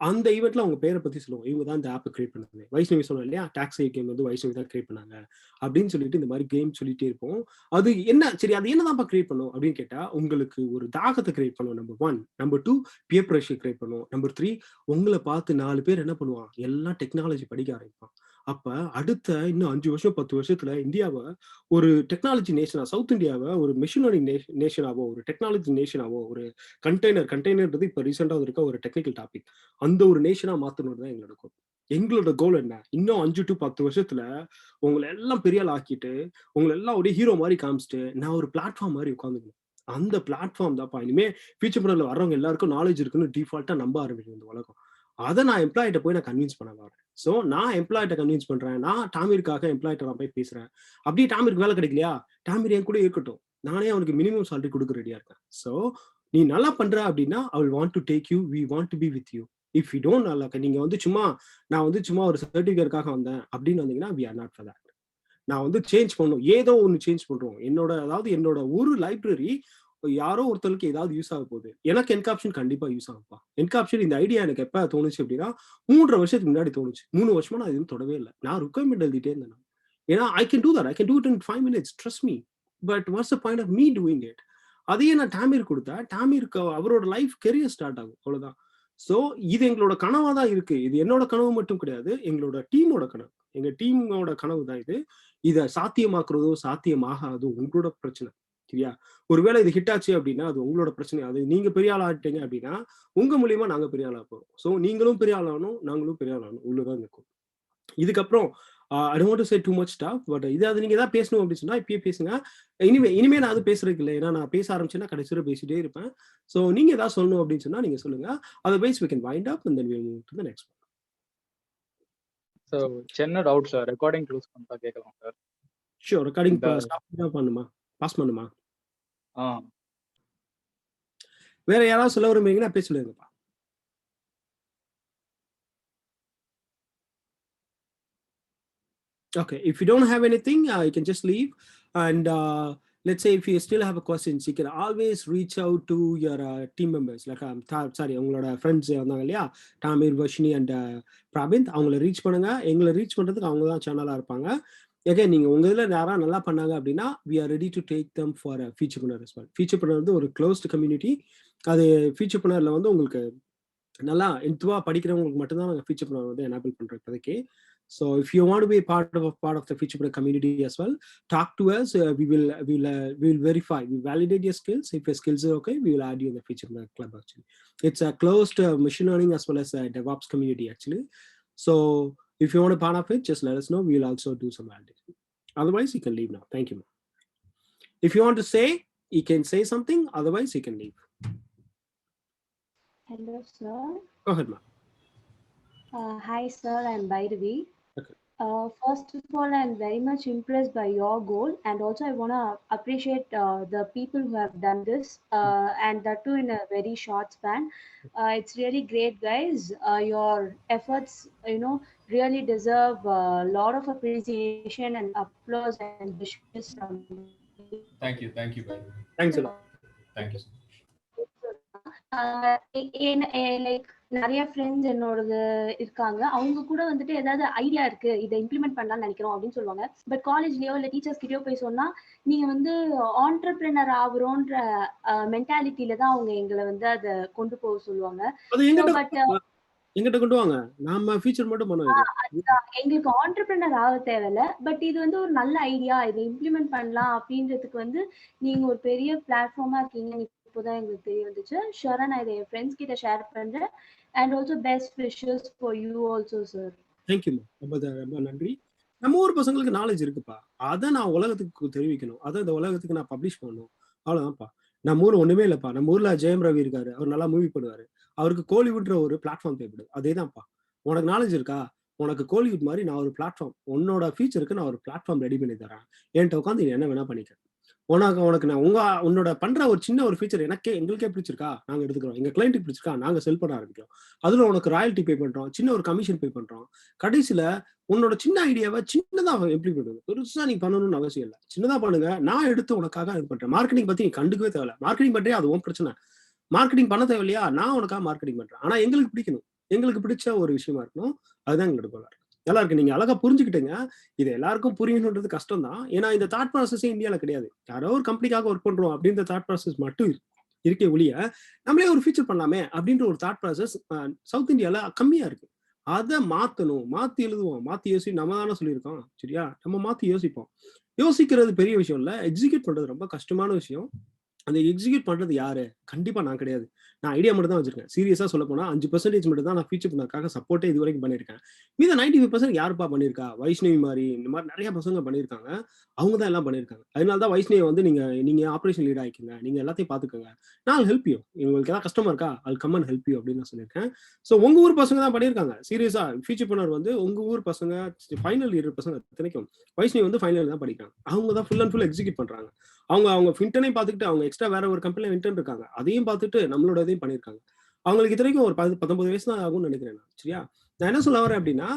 அந்த ஈவெண்ட்ல அவங்க பேரை பத்தி சொல்லுவோம், இவங்க தான் இந்த ஆப் கிரியேட் பண்ணாங்க. வைஷ்ணவி சொன்னோம் இல்லையா, டாக்ஸி கேம் வந்து வைஷ்ணவி தான் கிரியேட் பண்ணாங்க அப்படின்னு சொல்லிட்டு இந்த மாதிரி கேம் சொல்லிட்டே இருப்போம். அது என்ன சரி, அது என்னதான் கிரியேட் பண்ணும் அப்படின்னு கேட்டா, உங்களுக்கு ஒரு தாகத்தை கிரியேட் பண்ணும். Number 1. Number 2 peer pressure create பண்ணும். நம்பர் 3 உங்களை பார்த்து 4 பேர் என்ன பண்ணுவான், எல்லாம் டெக்னாலஜி படிக்க ஆரம்பிப்பான். அப்ப அடுத்த இன்னும் 5 வருஷம் 10 வருஷத்துல இந்தியாவை ஒரு டெக்னாலஜி நேஷனா, சவுத் இந்தியாவை ஒரு மெஷின் லேர்னிங் நேஷனாவோ, ஒரு டெக்னாலஜி நேஷனாவோ, ஒரு கண்டெய்னர்ன்றது இப்ப ரீசெண்டா இருக்க ஒரு டெக்னிக்கல் டாபிக், அந்த ஒரு நேஷனா மாத்தணும் தான் எங்களோட கோல் என்ன, இன்னும் 5 to 10 வருஷத்துல உங்களை எல்லாம் பெரிய ஆள் ஆக்கிட்டு, உங்களை எல்லாம் ஒரு ஹீரோ மாதிரி காமிச்சிட்டு நான் ஒரு பிளாட்ஃபார்ம் மாதிரி உட்காந்துக்கணும். அந்த பிளாட்ஃபார்ம் தான்ப்பா இனிமே ஃபியூச்சர் பண்ணல வர்றவங்க எல்லாருக்கும் நாலேஜ் இருக்குன்னு டிஃபால்ட்டா நம்ப ஆரம்பிக்கும் இந்த உலகம். அதை நான் எம்ப்ளாயிட்ட போய் நான் கன்வின்ஸ் பண்ண வரேன். ஸோ நான் எம்ப்ளாய்ட்ட கன்வின்ஸ் பண்றேன், நான் டாமிருக்காக எம்ப்ளாய்ட்ட நான் போய் பேசுறேன். அப்படியே டாமிருக்கு வேலை கிடைக்கலையா, டாமிர் என் கூட இருக்கட்டும், நானே அவனுக்கு மினிமம் salary கொடுக்க ரெடியா இருக்கேன். ஸோ நீ நல்லா பண்ற அப்படின்னா I will want to take you, we want to be with you. If you don't நல்லா நீங்க வந்து சும்மா நான் வந்து சும்மா ஒரு சர்டிஃபிகேட்காக வந்தேன் அப்படின்னு வந்தீங்கன்னா we are not for that. நான் வந்து சேஞ்ச் பண்ணும், ஏதோ ஒன்று சேஞ்ச் பண்றோம். என்னோட ஒரு லைப்ரரி யாரோ ஒருத்தருக்கு ஏதாவது யூஸ் ஆக போகுது, எனக்கு என்காப்ஷன் கண்டிப்பா யூஸ் ஆகும்ப்பா. என்காப்ஷன் இந்த ஐடியா எனக்கு எப்ப தோணுச்சு அப்படின்னா 3 வருஷத்துக்கு முன்னாடி தோணுச்சு. 3 வருஷமா நான் எதுவும் தொடவே இல்லை. நான் ரிக்வயர்மெண்ட் எழுதிட்டே இருந்தேன். ஏன்னா I can do that, I can do it in 5 minutes, trust me. But what's the point of me doing it? அதையே நான் டாமிர் கொடுத்தா டாமிருக்கு அவரோட லைஃப் கெரியர் ஸ்டார்ட் ஆகும், அவ்வளவுதான். ஸோ இது எங்களோட கனவா தான் இருக்கு. இது என்னோட கனவு மட்டும் கிடையாது, எங்களோட டீமோட கனவு. எங்க டீமோட கனவு தான் இது. இதை சாத்தியமாக்குறதோ சாத்தியமாகாதோ உங்களோட பிரச்சனை, சரியா? ஒருவேளை இது ஹிட் ஆச்சு அப்படின்னா அது உங்களோட பிரச்சனை. அது நீங்க பெரிய ஆள் ஆகிட்டீங்க அப்படின்னா உங்க மூலியமா நாங்க பெரிய ஆளா போறோம். ஸோ நீங்களும் பெரிய ஆள் ஆகணும், நாங்களும் பெரிய ஆள் ஆகணும், உள்ளதான் இருக்கும். இதுக்கப்புறம் I don't want to say too much stuff, but இதாவது நீங்க ஏதாவது பேசணும் அப்படின்னு சொன்னா இப்பயே பேசுங்க. இனிமே நான் அது பேசுறதுக்கு இல்லை, ஏன்னா நான் பேச ஆரம்பிச்சேன்னா கடைசியில் பேசிட்டே இருப்பேன். ஸோ நீங்க ஏதாவது சொல்லணும் அப்படின்னு சொன்னா நீங்க சொல்லுங்க. Otherwise we can wind up and then we'll move to the next one. So சின்ன டவுட் சார், ரெக்கார்டிங் க்ளோஸ் பண்ணிட்டா கேட்கலாம் சார். ஷூர், ரெக்கார்டிங் ஸ்டாப் பண்ணுமா, பாஸ் பண்ணுமா? வேற யாராவது சொல்ல விரும்புறீங்கன்னா பேச சொல்லுங்கப்பா. Okay, if you don't have anything, you can just leave. And let's say if you still have questions, you can always reach out to your team members. Like உங்களோட friends வந்தாங்க இல்லையா, டாமிர், வர்ஷினி அண்ட் பிரபிந்த், அவங்கள ரீச் பண்ணுங்க. எங்களை reach பண்றதுக்கு அவங்க தான் சேனலா இருப்பாங்க. அகைன் நீங்க உங்க இதுல யாராவது நல்லா பண்ணாங்க அப்படின்னா we are ready to take them for a featurepreneur as well. featurepreneur வந்து ஒரு closed community. அது featurepreneurல வந்து உங்களுக்கு நல்லா இன்துவா படிக்கிறவங்களுக்கு மட்டும்தான் நாங்கள் featurepreneur வந்து எனேபிள் பண்றோம் இப்போதைக்கு. So if you want to be part of the featurepreneur community as well, talk to us. We will verify, we validate your skills. If your skills are okay, we will add you in the featurepreneur club. Actually, it's a closed machine learning as well as a DevOps community actually. So if you want to be part of it, just let us know. We will also do some validation. Otherwise, you can leave now. Thank you. If you want to say, you can say something. Otherwise, you can leave. Hello, sir. Go ahead, ma'am. Hi, sir. I'm Bhairavi. Okay. First of all, I'm very much impressed by your goal, and also I want to appreciate the people who have done this, and that too in a very short span. It's really great, guys. Your efforts, really deserve a lot of appreciation and applause and wishes from you. Thank you, Thanks a lot. thank you so much. Like நிறைய friends என்னோடது இருக்காங்க, அவங்க கூட வந்துட்டு ஏதாவது idea இருக்கு, இதை implement பண்ணலாம்னு நினைக்கிறோம் அப்படின்னு சொல்லுவாங்க. பட் காலேஜ்லயோ இல்லை டீச்சர்ஸ் கிட்டயோ போய் சொன்னா நீங்க வந்து ஆண்டர்பிரினர் ஆகுறோன்ற மென்டாலிட்டியில தான் அவங்க எங்களை வந்து அதை கொண்டு போக சொல்லுவாங்க. பட் எங்கிட்ட கொண்டு வாங்க, நாம ஃபீச்சர் மட்டும் பண்ணுவோம். எங்களுக்கு ஆண்டர்பிரினர் ஆக தேவையில்ல, பட் இது வந்து ஒரு நல்ல ஐடியா, இதை இம்ப்ளிமெண்ட் பண்ணலாம் அப்படின்றதுக்கு வந்து நீங்க ஒரு பெரிய பிளாட்ஃபார்மா இருக்கீங்கன்னு இப்போதான் எங்களுக்கு தெரிய வந்துச்சு. ஷூரா நான் இதை என் ஃப்ரெண்ட்ஸ் கிட்ட ஷேர் பண்றேன். And also best wishes for you also sir. Thank you ma'am, ரொம்ப நன்றி. நம்ம ஊர் பசங்களுக்கு நாலேஜ் இருக்குப்பா, அதை நான் உலகத்துக்கு தெரிவிக்கணும், அதை இந்த உலகத்துக்கு நான் பப்ளிஷ் பண்ணணும், அவ்வளவுதான்ப்பா. நம்ம ஊர் ஒண்ணுமே இல்லப்பா. நம்ம ஊர்ல ஜெயம் ரவி இருக்காரு, அவர் நல்லா மூவி பண்ணுவாரு, அவருக்கு கோலிவுட்ற ஒரு பிளாட்ஃபார்ம் தேவைப்படுது. அதேதான்ப்பா, உனக்கு நாலேஜ் இருக்கா, உனக்கு கோலிவுட் மாதிரி நான் ஒரு பிளாட்ஃபார்ம், உன்னோட ஃபீச்சருக்கு நான் ஒரு பிளாட்ஃபார்ம் ரெடி பண்ணி தரேன், என்கிட்ட உட்காந்து என்ன வேணா பண்ணிக்க. உனக்கு நான் உன்னோட பண்ற ஒரு சின்ன ஒரு ஃபீச்சர் எங்களுக்கே பிடிச்சிருக்கா, நாங்க எடுத்துக்கிறோம், எங்க கிளைண்ட்டுக்கு பிடிச்சிருக்கா, நாங்க செல் பண்ண ஆரம்பிக்கிறோம். அதுல உனக்கு ராயல்ட்டி பே பண்றோம், சின்ன ஒரு கமிஷன் பே பண்றோம். கடைசியில உன்னோட சின்ன ஐடியாவை சின்னதா இம்ப்ளிமெண்ட் பண்ணுங்க. பெருசா நீ பண்ணணும்னு அவசியம் இல்லை, சின்னதா பண்ணுங்க, நான் எடுத்து உனக்காக இது பண்றேன். மார்க்கெட்டிங் பத்தி நீ கண்டுக்கவே தேவையில்ல, மார்க்கெட்டிங் பண்றே அது உன் பிரச்சனை, மார்க்கெட்டிங் பண்ண தேவையில்லையா, நான் உனக்காக மார்க்கெட்டிங் பண்றேன். ஆனா எங்களுக்கு பிடிக்கணும், எங்களுக்கு பிடிச்ச ஒரு விஷயமா இருக்கணும், அதுதான் எங்களோட கோலா இருக்கு. நல்லா இருக்கு, நீங்க அழகா புரிஞ்சுக்கிட்டீங்க. இது எல்லாருக்கும் புரியணுன்றது கஷ்டம் தான், ஏன்னா இந்த தாட் ப்ராசஸே இந்தியாவில கிடையாது. யாரோ ஒரு கம்பெனிக்காக ஒர்க் பண்றோம் அப்படின்ற தாட் ப்ராசஸ் மட்டும் இருக்கே ஒழிய நம்மளே ஒரு ஃபீச்சர் பண்ணலாமே அப்படின்ற ஒரு தாட் ப்ராசஸ் சவுத் இந்தியால கம்மியா இருக்கு. அதை மாத்தணும், மாத்தி எழுதுவோம், மாத்தி நம்ம தானே சொல்லியிருக்கோம், சரியா? நம்ம மாத்தி யோசிப்போம். யோசிக்கிறது பெரிய விஷயம் இல்ல, எக்ஸிக்யூட் பண்றது ரொம்ப கஷ்டமான விஷயம். அந்த எக்ஸிக்யூட் பண்றது யாரு? கண்டிப்பா நான் கிடையாது. நான் ஐடியா மட்டும் தான் வச்சிருக்கேன். சீரியஸா சொல்ல போனா 5% மட்டும் தான் நான் ஃபீச்சர் பண்ணதுக்காக சப்போர்ட்டே இது வரைக்கும் பண்ணியிருக்கேன். மீத 95% யாருப்பா பண்ணியிருக்கா? வைஷ்ணவி மாதிரி இந்த மாதிரி நிறைய பசங்க பண்ணியிருக்காங்க. அவங்க தான் எல்லாம் பண்ணியிருக்காங்க. அதனால தான் வைஷ்ணவியை வந்து நீங்க ஆபரேஷன் லீட் ஆயிக்கங்க, நீங்க எல்லாத்தையும் பாத்துக்கோங்க, நான் ஹெல்ப் யூ, உங்களுக்கு ஏதாவது கஷ்டமா இருக்கா, I'll come and help you அப்படின்னு நான் சொல்லியிருக்கேன். ஸோ உங்க ஊர் பசங்க தான் பண்ணியிருக்காங்க. சீரியஸா ஃபீச்சர் பண்ணவர் வந்து உங்க ஊர் பசங்க, ஃபைனல் இயர் பசங்க இத்தனைக்கும் வைஷ்ணவி வந்து ஃபைனல் தான் படிக்கிறாங்க. அவங்க தான் ஃபுல் அண்ட் ஃபுல் எக்ஸிக்யூட் பண்றாங்க. அவங்க ஃபின்டனையும் பார்த்துக்கிட்டு அவங்க எக்ஸ்ட்ரா வேற ஒரு கம்பெனில இன்டர்ன் இருக்காங்க, அதையும் பார்த்துட்டு நம்மளோட இதையும் பண்ணியிருக்காங்க. அவங்களுக்கு இத்தனைக்கும் ஒரு 19 வயசு தான் ஆகும்னு நினைக்கிறேன் நான். சரியா? நான் என்ன சொல்ல வரேன் அப்படின்னா,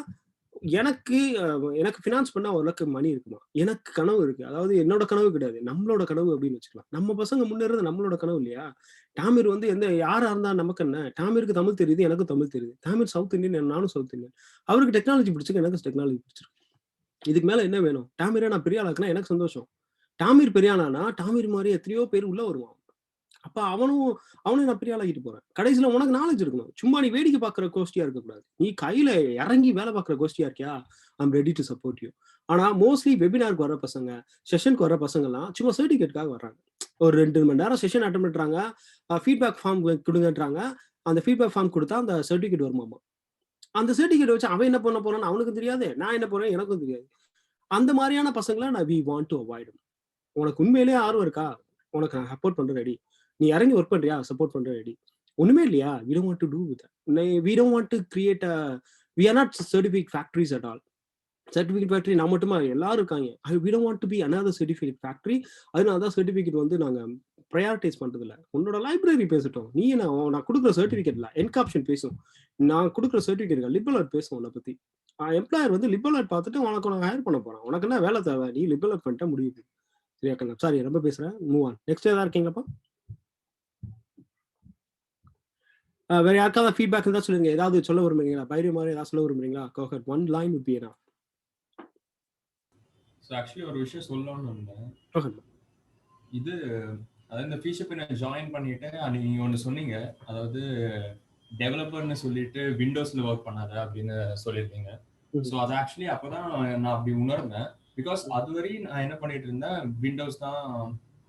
எனக்கு ஃபினான்ஸ் பண்ண ஓரளவுக்கு மணி இருக்குமா, எனக்கு கனவு இருக்கு. அதாவது என்னோட கனவு கிடையாது, நம்மளோட கனவு அப்படின்னு வச்சுக்கலாம். நம்ம பசங்க முன்னேறது நம்மளோட கனவு இல்லையா? டாமிர் வந்து யாரா இருந்தா நமக்கு என்ன? டாமிருக்கு தமிழ் தெரியுது, எனக்கு தமிழ் தெரியுது. டாமிர் சவுத் இந்தியன், நானும் சவுத் இந்தியன். அவருக்கு டெக்னாலஜி பிடிச்சிருக்கு, எனக்கு டெக்னாலஜி பிடிச்சிருக்கு. இதுக்கு மேல என்ன வேணும்? டாமிரை நான் பெரிய ஆளாக்குனா எனக்கு சந்தோஷம். டாமிர் பெரியானா டாமிர் மாதிரி எத்தனையோ பேர் உள்ள வருவான். அப்ப அவனும் நான் பெரிய ஆளாகிட்டு போறேன். கடைசியில உனக்கு நாலேஜ் இருக்கணும். சும்மா நீ வேடிக்கை பார்க்குற கோஷ்டியா இருக்கக்கூடாது. நீ கையில இறங்கி வேலை பார்க்குற கோஷ்டியா இருக்கியா, I'm ready to support you. ஆனா மோஸ்ட்லி வெபினாருக்கு வர பசங்க, செஷனுக்கு வர பசங்க எல்லாம் சும்மா சர்டிஃபிகேட்காக வர்றாங்க. ஒரு 2 மணி நேரம் செஷன் அட்டன் பண்றாங்க, ஃபீட்பேக் ஃபார்ம் கொடுங்கன்றாங்க. அந்த ஃபீட்பேக் ஃபார்ம் கொடுத்தா அந்த சர்டிஃபிகேட் வருமாமா. அந்த சர்டிஃபிகேட் வச்சு அவன் என்ன பண்ண போறான்னு அவனுக்கும் தெரியாது, நான் என்ன போறேன் எனக்கும் தெரியாது. அந்த மாதிரியான பசங்களை நான் வி வாண்ட் டு அவாய்ட். உனக்கு உண்மையிலேயே ஆர்வம் இருக்கா, உனக்கு நான் சப்போர்ட் பண்ற ரெடி. நீ இறங்கி ஒர்க் பண்றியா, சப்போர்ட் பண்ற ரெடி. ஒண்ணுமே இல்லையா, we don't want to do with that. We don't want to create a, we are not certificate factories at all. Certificate factory நான் மட்டுமா, எல்லாரும் இருக்காங்க. we don't want to be another certificate factory. அதனால தான் certificate வந்து நாங்க prioritise பண்றது இல்லை. உன்னோட லைப்ரரி பேசட்டும், நீ நான் கொடுக்குற சர்டிஃபிகேட்ல என்காப்ஷன் பேசும், நான் கொடுக்குற சர்டிஃபிகேட் லிபரல் பேசும். உன்னை பத்தி எம்ப்ளாயர் வந்து லிபரல் பார்த்துட்டு உனக்கு ஹையர் பண்ண போறான். உனக்கு என்ன வேலை தேவை, நீ லிபரல் பண்ணிட்டா முடியுது. சரியா? சாரி ரொம்ப பேசுறேன், மூவ் ஆன். நெக்ஸ்ட் ஏதாவது இருக்கீங்கப்பா? வேற யாருக்காவது ஃபீட்பேக் இருந்தா சொல்லுங்க. ஏதாவது சொல்ல விரும்புறீங்களா? பைரி மாதிரி ஏதாவது சொல்ல விரும்புறீங்களா? Go ahead, one line would be enough. So actually ஒரு விஷயம் சொல்லணும்னு இருந்தேன். இது அதாவது இந்த ஃபீச்சர் பின்ன ஜாயின் பண்ணிட்டு நீங்க ஒன்று சொன்னீங்க, அதாவது டெவலப்பர்னு சொல்லிட்டு விண்டோஸ்ல ஒர்க் பண்ணாத அப்படின்னு சொல்லியிருந்தீங்க. ஸோ அது ஆக்சுவலி அப்போதான் நான் அப்படி உணர்ந்தேன். பிகாஸ் அதுவரை நான் என்ன பண்ணிட்டு இருந்தேன், விண்டோஸ் தான்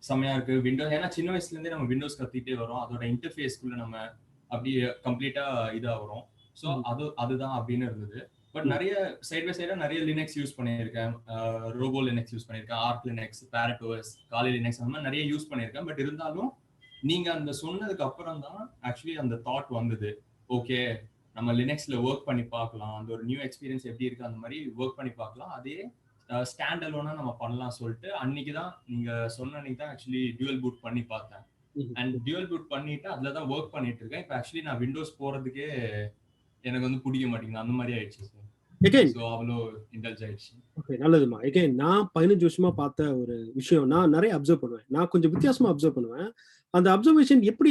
செம்மையா இருக்கு, விண்டோஸ். ஏன்னா சின்ன வயசுல இருந்தே நம்ம விண்டோஸ் கத்திட்டே வரோம், அதோட இன்டர்ஃபேஸ்க்குள்ள நம்ம அப்படியே கம்ப்ளீட்டா இதா வரும். ஸோ அதுதான் அப்படின்னு இருந்தது. பட் நிறைய சைட் பை சைடா நிறைய லினக்ஸ் யூஸ் பண்ணியிருக்கேன், ரோபோ லினக்ஸ் யூஸ் பண்ணியிருக்கேன், ஆர்க் லினக்ஸ், பேரட் ஓஎஸ், காலி லினக்ஸ், அந்த மாதிரி நிறைய யூஸ் பண்ணியிருக்கேன். பட் இருந்தாலும் நீங்க அந்த சொன்னதுக்கு அப்புறம் தான் ஆக்சுவலி அந்த தாட் வந்தது, ஓகே நம்ம லினக்ஸ்ல ஒர்க் பண்ணி பார்க்கலாம், அந்த ஒரு நியூ எக்ஸ்பீரியன்ஸ் எப்படி இருக்கு அந்த மாதிரி ஒர்க் பண்ணி பார்க்கலாம், அதே ஸ்டாண்ட் அலோனா நம்ம பண்ணலாம் சொல்லிட்டு அன்னைக்கு தான் நீங்க சொன்ன அன்னைக்கு தான் ஆக்சுவலி டியூவல் பூட் பண்ணி பார்த்தேன். அண்ட் டியூவல் பூட் பண்ணிட்டு அதுல தான் ஒர்க் பண்ணிட்டு இருக்கேன். இப்போ ஆக்சுவலி நான் விண்டோஸ் போறதுக்கே எனக்கு வந்து பிடிக்க மாட்டேங்குது, அந்த மாதிரி ஆயிடுச்சு. நல்லதுமா. நான் 15 வருஷமா பார்த்த ஒரு விஷயம், நான் நிறைய அப்சர்வ் பண்ணுவேன், நான் கொஞ்சம் வித்தியாசமா அப்சர்வ் பண்ணுவேன். அந்த அப்சர்வேஷன் எப்படி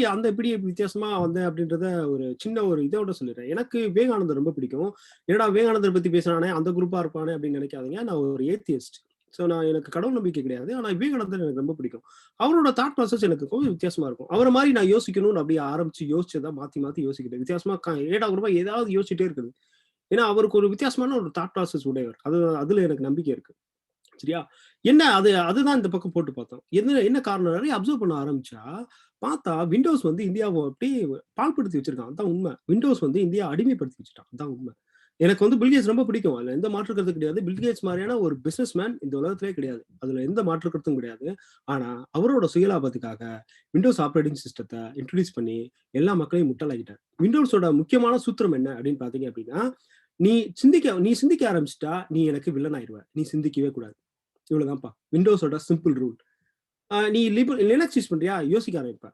வித்தியாசமா வந்தேன் அப்படின்றத ஒரு சின்ன ஒரு இதோட சொல்லிடுறேன். எனக்கு விவேகானந்தர் ரொம்ப பிடிக்கும். என்னடா விவேகானந்தர் பத்தி பேசுறானே, அந்த குரூப்பா இருப்பானே அப்படின்னு நினைக்காதீங்க. நான் ஒரு ஏத்தியஸ்ட். ஸோ எனக்கு கடவுள் நம்பிக்கை கிடையாது, ஆனா விவேகானந்தர் எனக்கு ரொம்ப பிடிக்கும். அவரோட தாட் ப்ராசஸ் எனக்கு கொஞ்சம் வித்தியாசமா இருக்கும். அவரை மாதிரி நான் யோசிக்கணும்னு அப்படியே ஆரம்பிச்சு யோசிச்சதான் மாத்தி யோசிக்கிட்டேன். வித்தியாசமா ஏடா குரூப்பா ஏதாவது யோசிச்சுட்டே இருக்குது. ஏன்னா அவருக்கு ஒரு வித்தியாசமான ஒரு தாட் ப்ராசஸ் உடையவர். அதுல எனக்கு நம்பிக்கை இருக்கு. சரியா? அதுதான் இந்த பக்கம் போட்டு பார்த்தோம். என்ன காரணம், நிறைய அப்சர்வ் பண்ண ஆரம்பிச்சா பார்த்தா விண்டோஸ் வந்து இந்தியாவை அப்படியே பால்படுத்தி வச்சிருக்கான். அதான் உண்மை. விண்டோஸ் வந்து இந்தியா அடிமைப்படுத்தி வச்சுட்டான். அதான் உண்மை. எனக்கு வந்து பில்கேட்ஸ் ரொம்ப பிடிக்கும், அதுல எந்த மாற்று கருத்து கிடையாது. பில்கேட்ஸ் மாதிரியான ஒரு பிசினஸ் மேன் இந்த உலகத்திலே கிடையாது, அதுல எந்த மாற்று கருத்தும் கிடையாது. ஆனா அவரோட சுயலாபத்துக்காக விண்டோஸ் ஆப்ரேட்டிங் சிஸ்டத்தை இன்ட்ரோடியூஸ் பண்ணி எல்லா மக்களையும் முட்டாளாக்கிட்டார். விண்டோஸோட முக்கியமான சூத்திரம் என்ன அப்படின்னு பாத்தீங்க அப்படின்னா, நீ சிந்திக்க ஆரம்பிச்சிட்டா நீ எனக்கு வில்லன் ஆயிடுவ, நீ சிந்திக்கவே கூடாது. இவ்வளவுதான்ப்பா விண்டோஸோட சிம்பிள் ரூல். நீ லினக்ஸ் யூஸ் பண்றியா, யோசிக்க ஆரம்பிப்ப.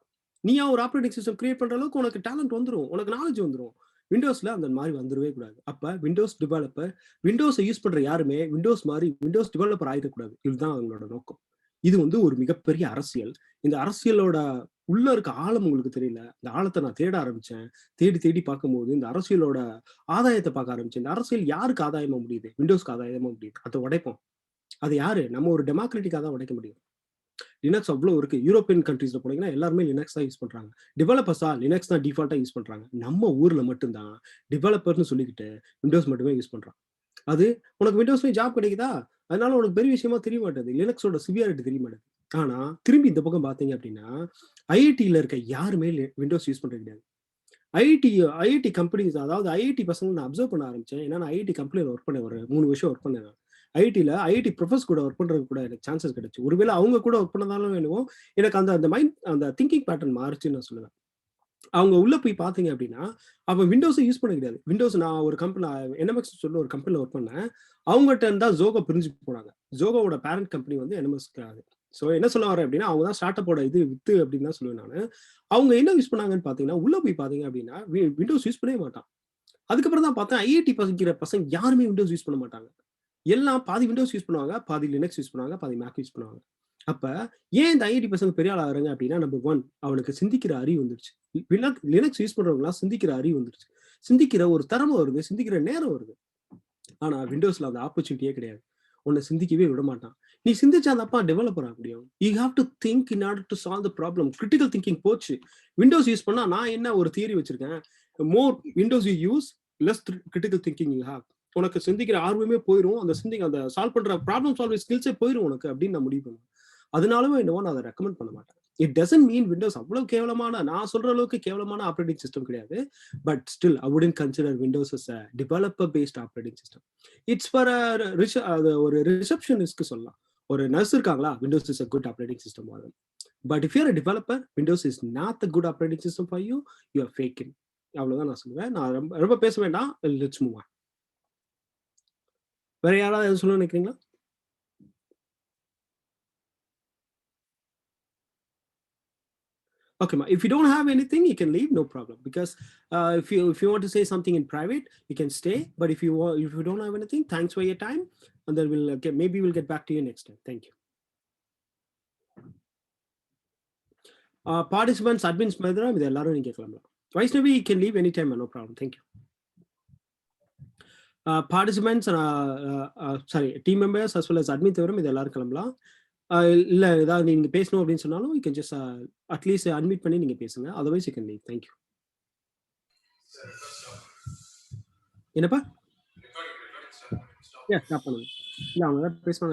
நீயா ஒரு ஆப்ரேட்டிங் சிஸ்டம் கிரியேட் பண்ற அளவுக்கு உனக்கு டேலண்ட் வந்துடும், உனக்கு நாலேஜ் வந்துடும். விண்டோஸ்ல அந்த மாதிரி வந்துடவே கூடாது. அப்ப விண்டோஸ் டெவலப்பர், விண்டோஸை யூஸ் பண்ற யாருமே விண்டோஸ் டெவலப்பர் ஆயிடக்கூடாது. இதுதான் அவங்களோட நோக்கம். இது வந்து ஒரு மிகப்பெரிய அரசியல். இந்த அரசியலோட உள்ள இருக்க ஆழம் உங்களுக்கு தெரியல. இந்த ஆழத்தை நான் தேட ஆரம்பிச்சேன். தேடி பார்க்கும்போது இந்த அரசியலோட ஆதாயத்தை பார்க்க ஆரம்பிச்சேன். இந்த அரசியல் யாருக்கு ஆதாயமா முடியுது, விண்டோஸ்க்கு ஆதாயமா முடியுது. அதை உடைப்போம். அது யாரு, நம்ம ஒரு டெமோக்ராட்டிக்காக தான் உடைக்க முடியும். லினக்ஸ் அவ்வளோ இருக்கு. யூரோப்பியன் கண்ட்ரீஸ்ல போனீங்கன்னா எல்லாருமே லினக்ஸ் தான் யூஸ் பண்றாங்க. டெவலப்பர்ஸா லினக்ஸ் தான் டிஃபால்ட்டா யூஸ் பண்றாங்க. நம்ம ஊர்ல மட்டும்தான் டெவலப்பர்னு சொல்லிக்கிட்டு விண்டோஸ் மட்டுமே யூஸ் பண்றான். அது உனக்கு விண்டோஸ்ல ஜாப் கிடைக்குதா, அதனால உனக்கு பெரிய விஷயமா தெரிய மாட்டேது. லினக்ஸோட சிவியாரிட்டி தெரிய மாட்டேது. ஆனா திரும்பி இந்த பக்கம் பாத்தீங்க அப்படின்னா ஐஐடியில இருக்க யாருமே விண்டோஸ் யூஸ் பண்றது கிடையாது. ஐஐடி கம்பெனிஸ், அதாவது ஐஐடி பசங்க நான் அப்சர்வ் பண்ண ஆரம்பிச்சேன். ஏன்னா நான் ஐஐடி கம்பெனியில் ஒர்க் பண்ணேன், ஒரு 3 வருஷம் ஒர்க் பண்ணேன். ஐஐடி ப்ரொஃபஸர் கூட ஒர்க் பண்றது கூட எனக்கு சான்சஸ் கிடைச்சு. ஒருவேளை அவங்க கூட ஒர்க் பண்ணதாலும் வேணும், எனக்கு அந்த மைண்ட் அந்த திங்கிங் பேட்டர்ன் மாறுச்சுன்னு நான் சொல்லுவேன். அவங்க உள்ள போய் பாத்தீங்க அப்படின்னா அவன் விண்டோஸை யூஸ் பண்ண கிடையாது. விண்டோஸ் நான் ஒரு கம்பெனி என்எம்எக்ஸ் சொல்ல ஒரு கம்பெனியில் ஒர்க் பண்ணேன். அவங்ககிட்ட இருந்தா ஜோகோ பிரிஞ்சு போனாங்க. ஜோகோவோட பேரண்ட் கம்பெனி வந்து என்எம்எஸ்க்கு. ஸோ என்ன சொல்ல வரேன் அப்படின்னா அவங்க தான் ஸ்டார்ட் அப்போட இது வித்து அப்படின்னு தான் சொல்லுவேன் நான். அவங்க என்ன யூஸ் பண்ணாங்கன்னு பார்த்தீங்கன்னா உள்ள போய் பார்த்தீங்க அப்படின்னா விண்டோஸ் யூஸ் பண்ணவே மாட்டான். அதுக்கப்புறம் தான் பார்த்தேன் ஐஐடி படிக்கிற பசங்க யாருமே விண்டோஸ் யூஸ் பண்ண மாட்டாங்க. எல்லாம் பாதி விண்டோஸ் யூஸ் பண்ணுவாங்க, பாதி லினக்ஸ் யூஸ் பண்ணுவாங்க, பாதி மேக் யூஸ் பண்ணுவாங்க. அப்ப ஏன் இந்த ஐஐடி பசங்க பெரிய ஆள் ஆகுறாங்க அப்படின்னா நம்பர் 1 அவனுக்கு சிந்திக்கிற அறிவு வந்துருச்சு. லினக்ஸ் யூஸ் பண்றவங்களாம் சிந்திக்கிற அறிவு வந்துருச்சு, சிந்திக்கிற ஒரு திறமை வருது, சிந்திக்கிற நேரம் வருது. ஆனா விண்டோஸ்ல அந்த ஆப்பர்ச்சுனிட்டியே கிடையாது. உன்னை சிந்திக்கவே விட மாட்டான். நீ சிந்திச்சா அந்த அப்பா டெவலப்பர் ஆக முடியும். You have to think in order to solve the problem. Critical thinking போச்சு. விண்டோஸ் யூஸ் பண்ணா நான் என்ன ஒரு தியரி வச்சிருக்கேன், more windows you use less critical thinking you have. உனக்கு சிந்திக்கிற ஆர்வமே போயிடும், அந்த சால்வ் பண்ற ப்ராப்ளம் சால்விங் ஸ்கில்ஸே போயிடும் உனக்கு அப்படின்னு நான் முடிவு பண்ணுவேன். அதனாலவே என்னவோ நான் அதை ரெக்கமெண்ட் பண்ண மாட்டேன். இட் டசன்ட் மீன் விண்டோஸ் அவ்வளவு கேவலமான, நான் சொல்ற அளவுக்கு கேவலமான ஆப்ரேட்டிங் சிஸ்டம் கிடையாது. But still I wouldn't consider Windows as a developer based operating system. It's for ஒரு ரிசப்ஷனிஸ்ட்க்கு சொல்லலாம். ஒரு நர்ஸ் இருக்காங்களா, Windows is a good operating system for them. But if you're a developer, Windows is not the good operating system for you. You are faking. அவ்வளவுதான் நான் சொல்லுவேன். நான் ரொம்ப பேச வேண்டாம். Let's move on. வேற யாராவது எதுவும் சொல்ல நினைக்கிறீங்களா? Okay, ma. If you don't have anything, you can leave, no problem. Because if you want to say something in private, you can stay. But if you don't have anything, thanks for your time, and then maybe we'll get back to you next time. Thank you. Participants, admins, madam, இது எல்லாரும் நீங்க கேட்கலாம். Vaishnavi, you can leave anytime, no problem. Thank you. Participants, sorry, team members as well as admin தவிர இது எல்லாரும் கிளம்பலாம். இல்ல ஏதாவது நீங்க பேசணும் அப்படின்னு சொன்னாலும் you can just at least unmute பண்ணி நீங்க பேசுங்க. otherwise you can leave. Thank you. என்னப்பா? ஸ்டாப் பண்ணுங்க. இல்ல அவங்க பேசுவாங்க.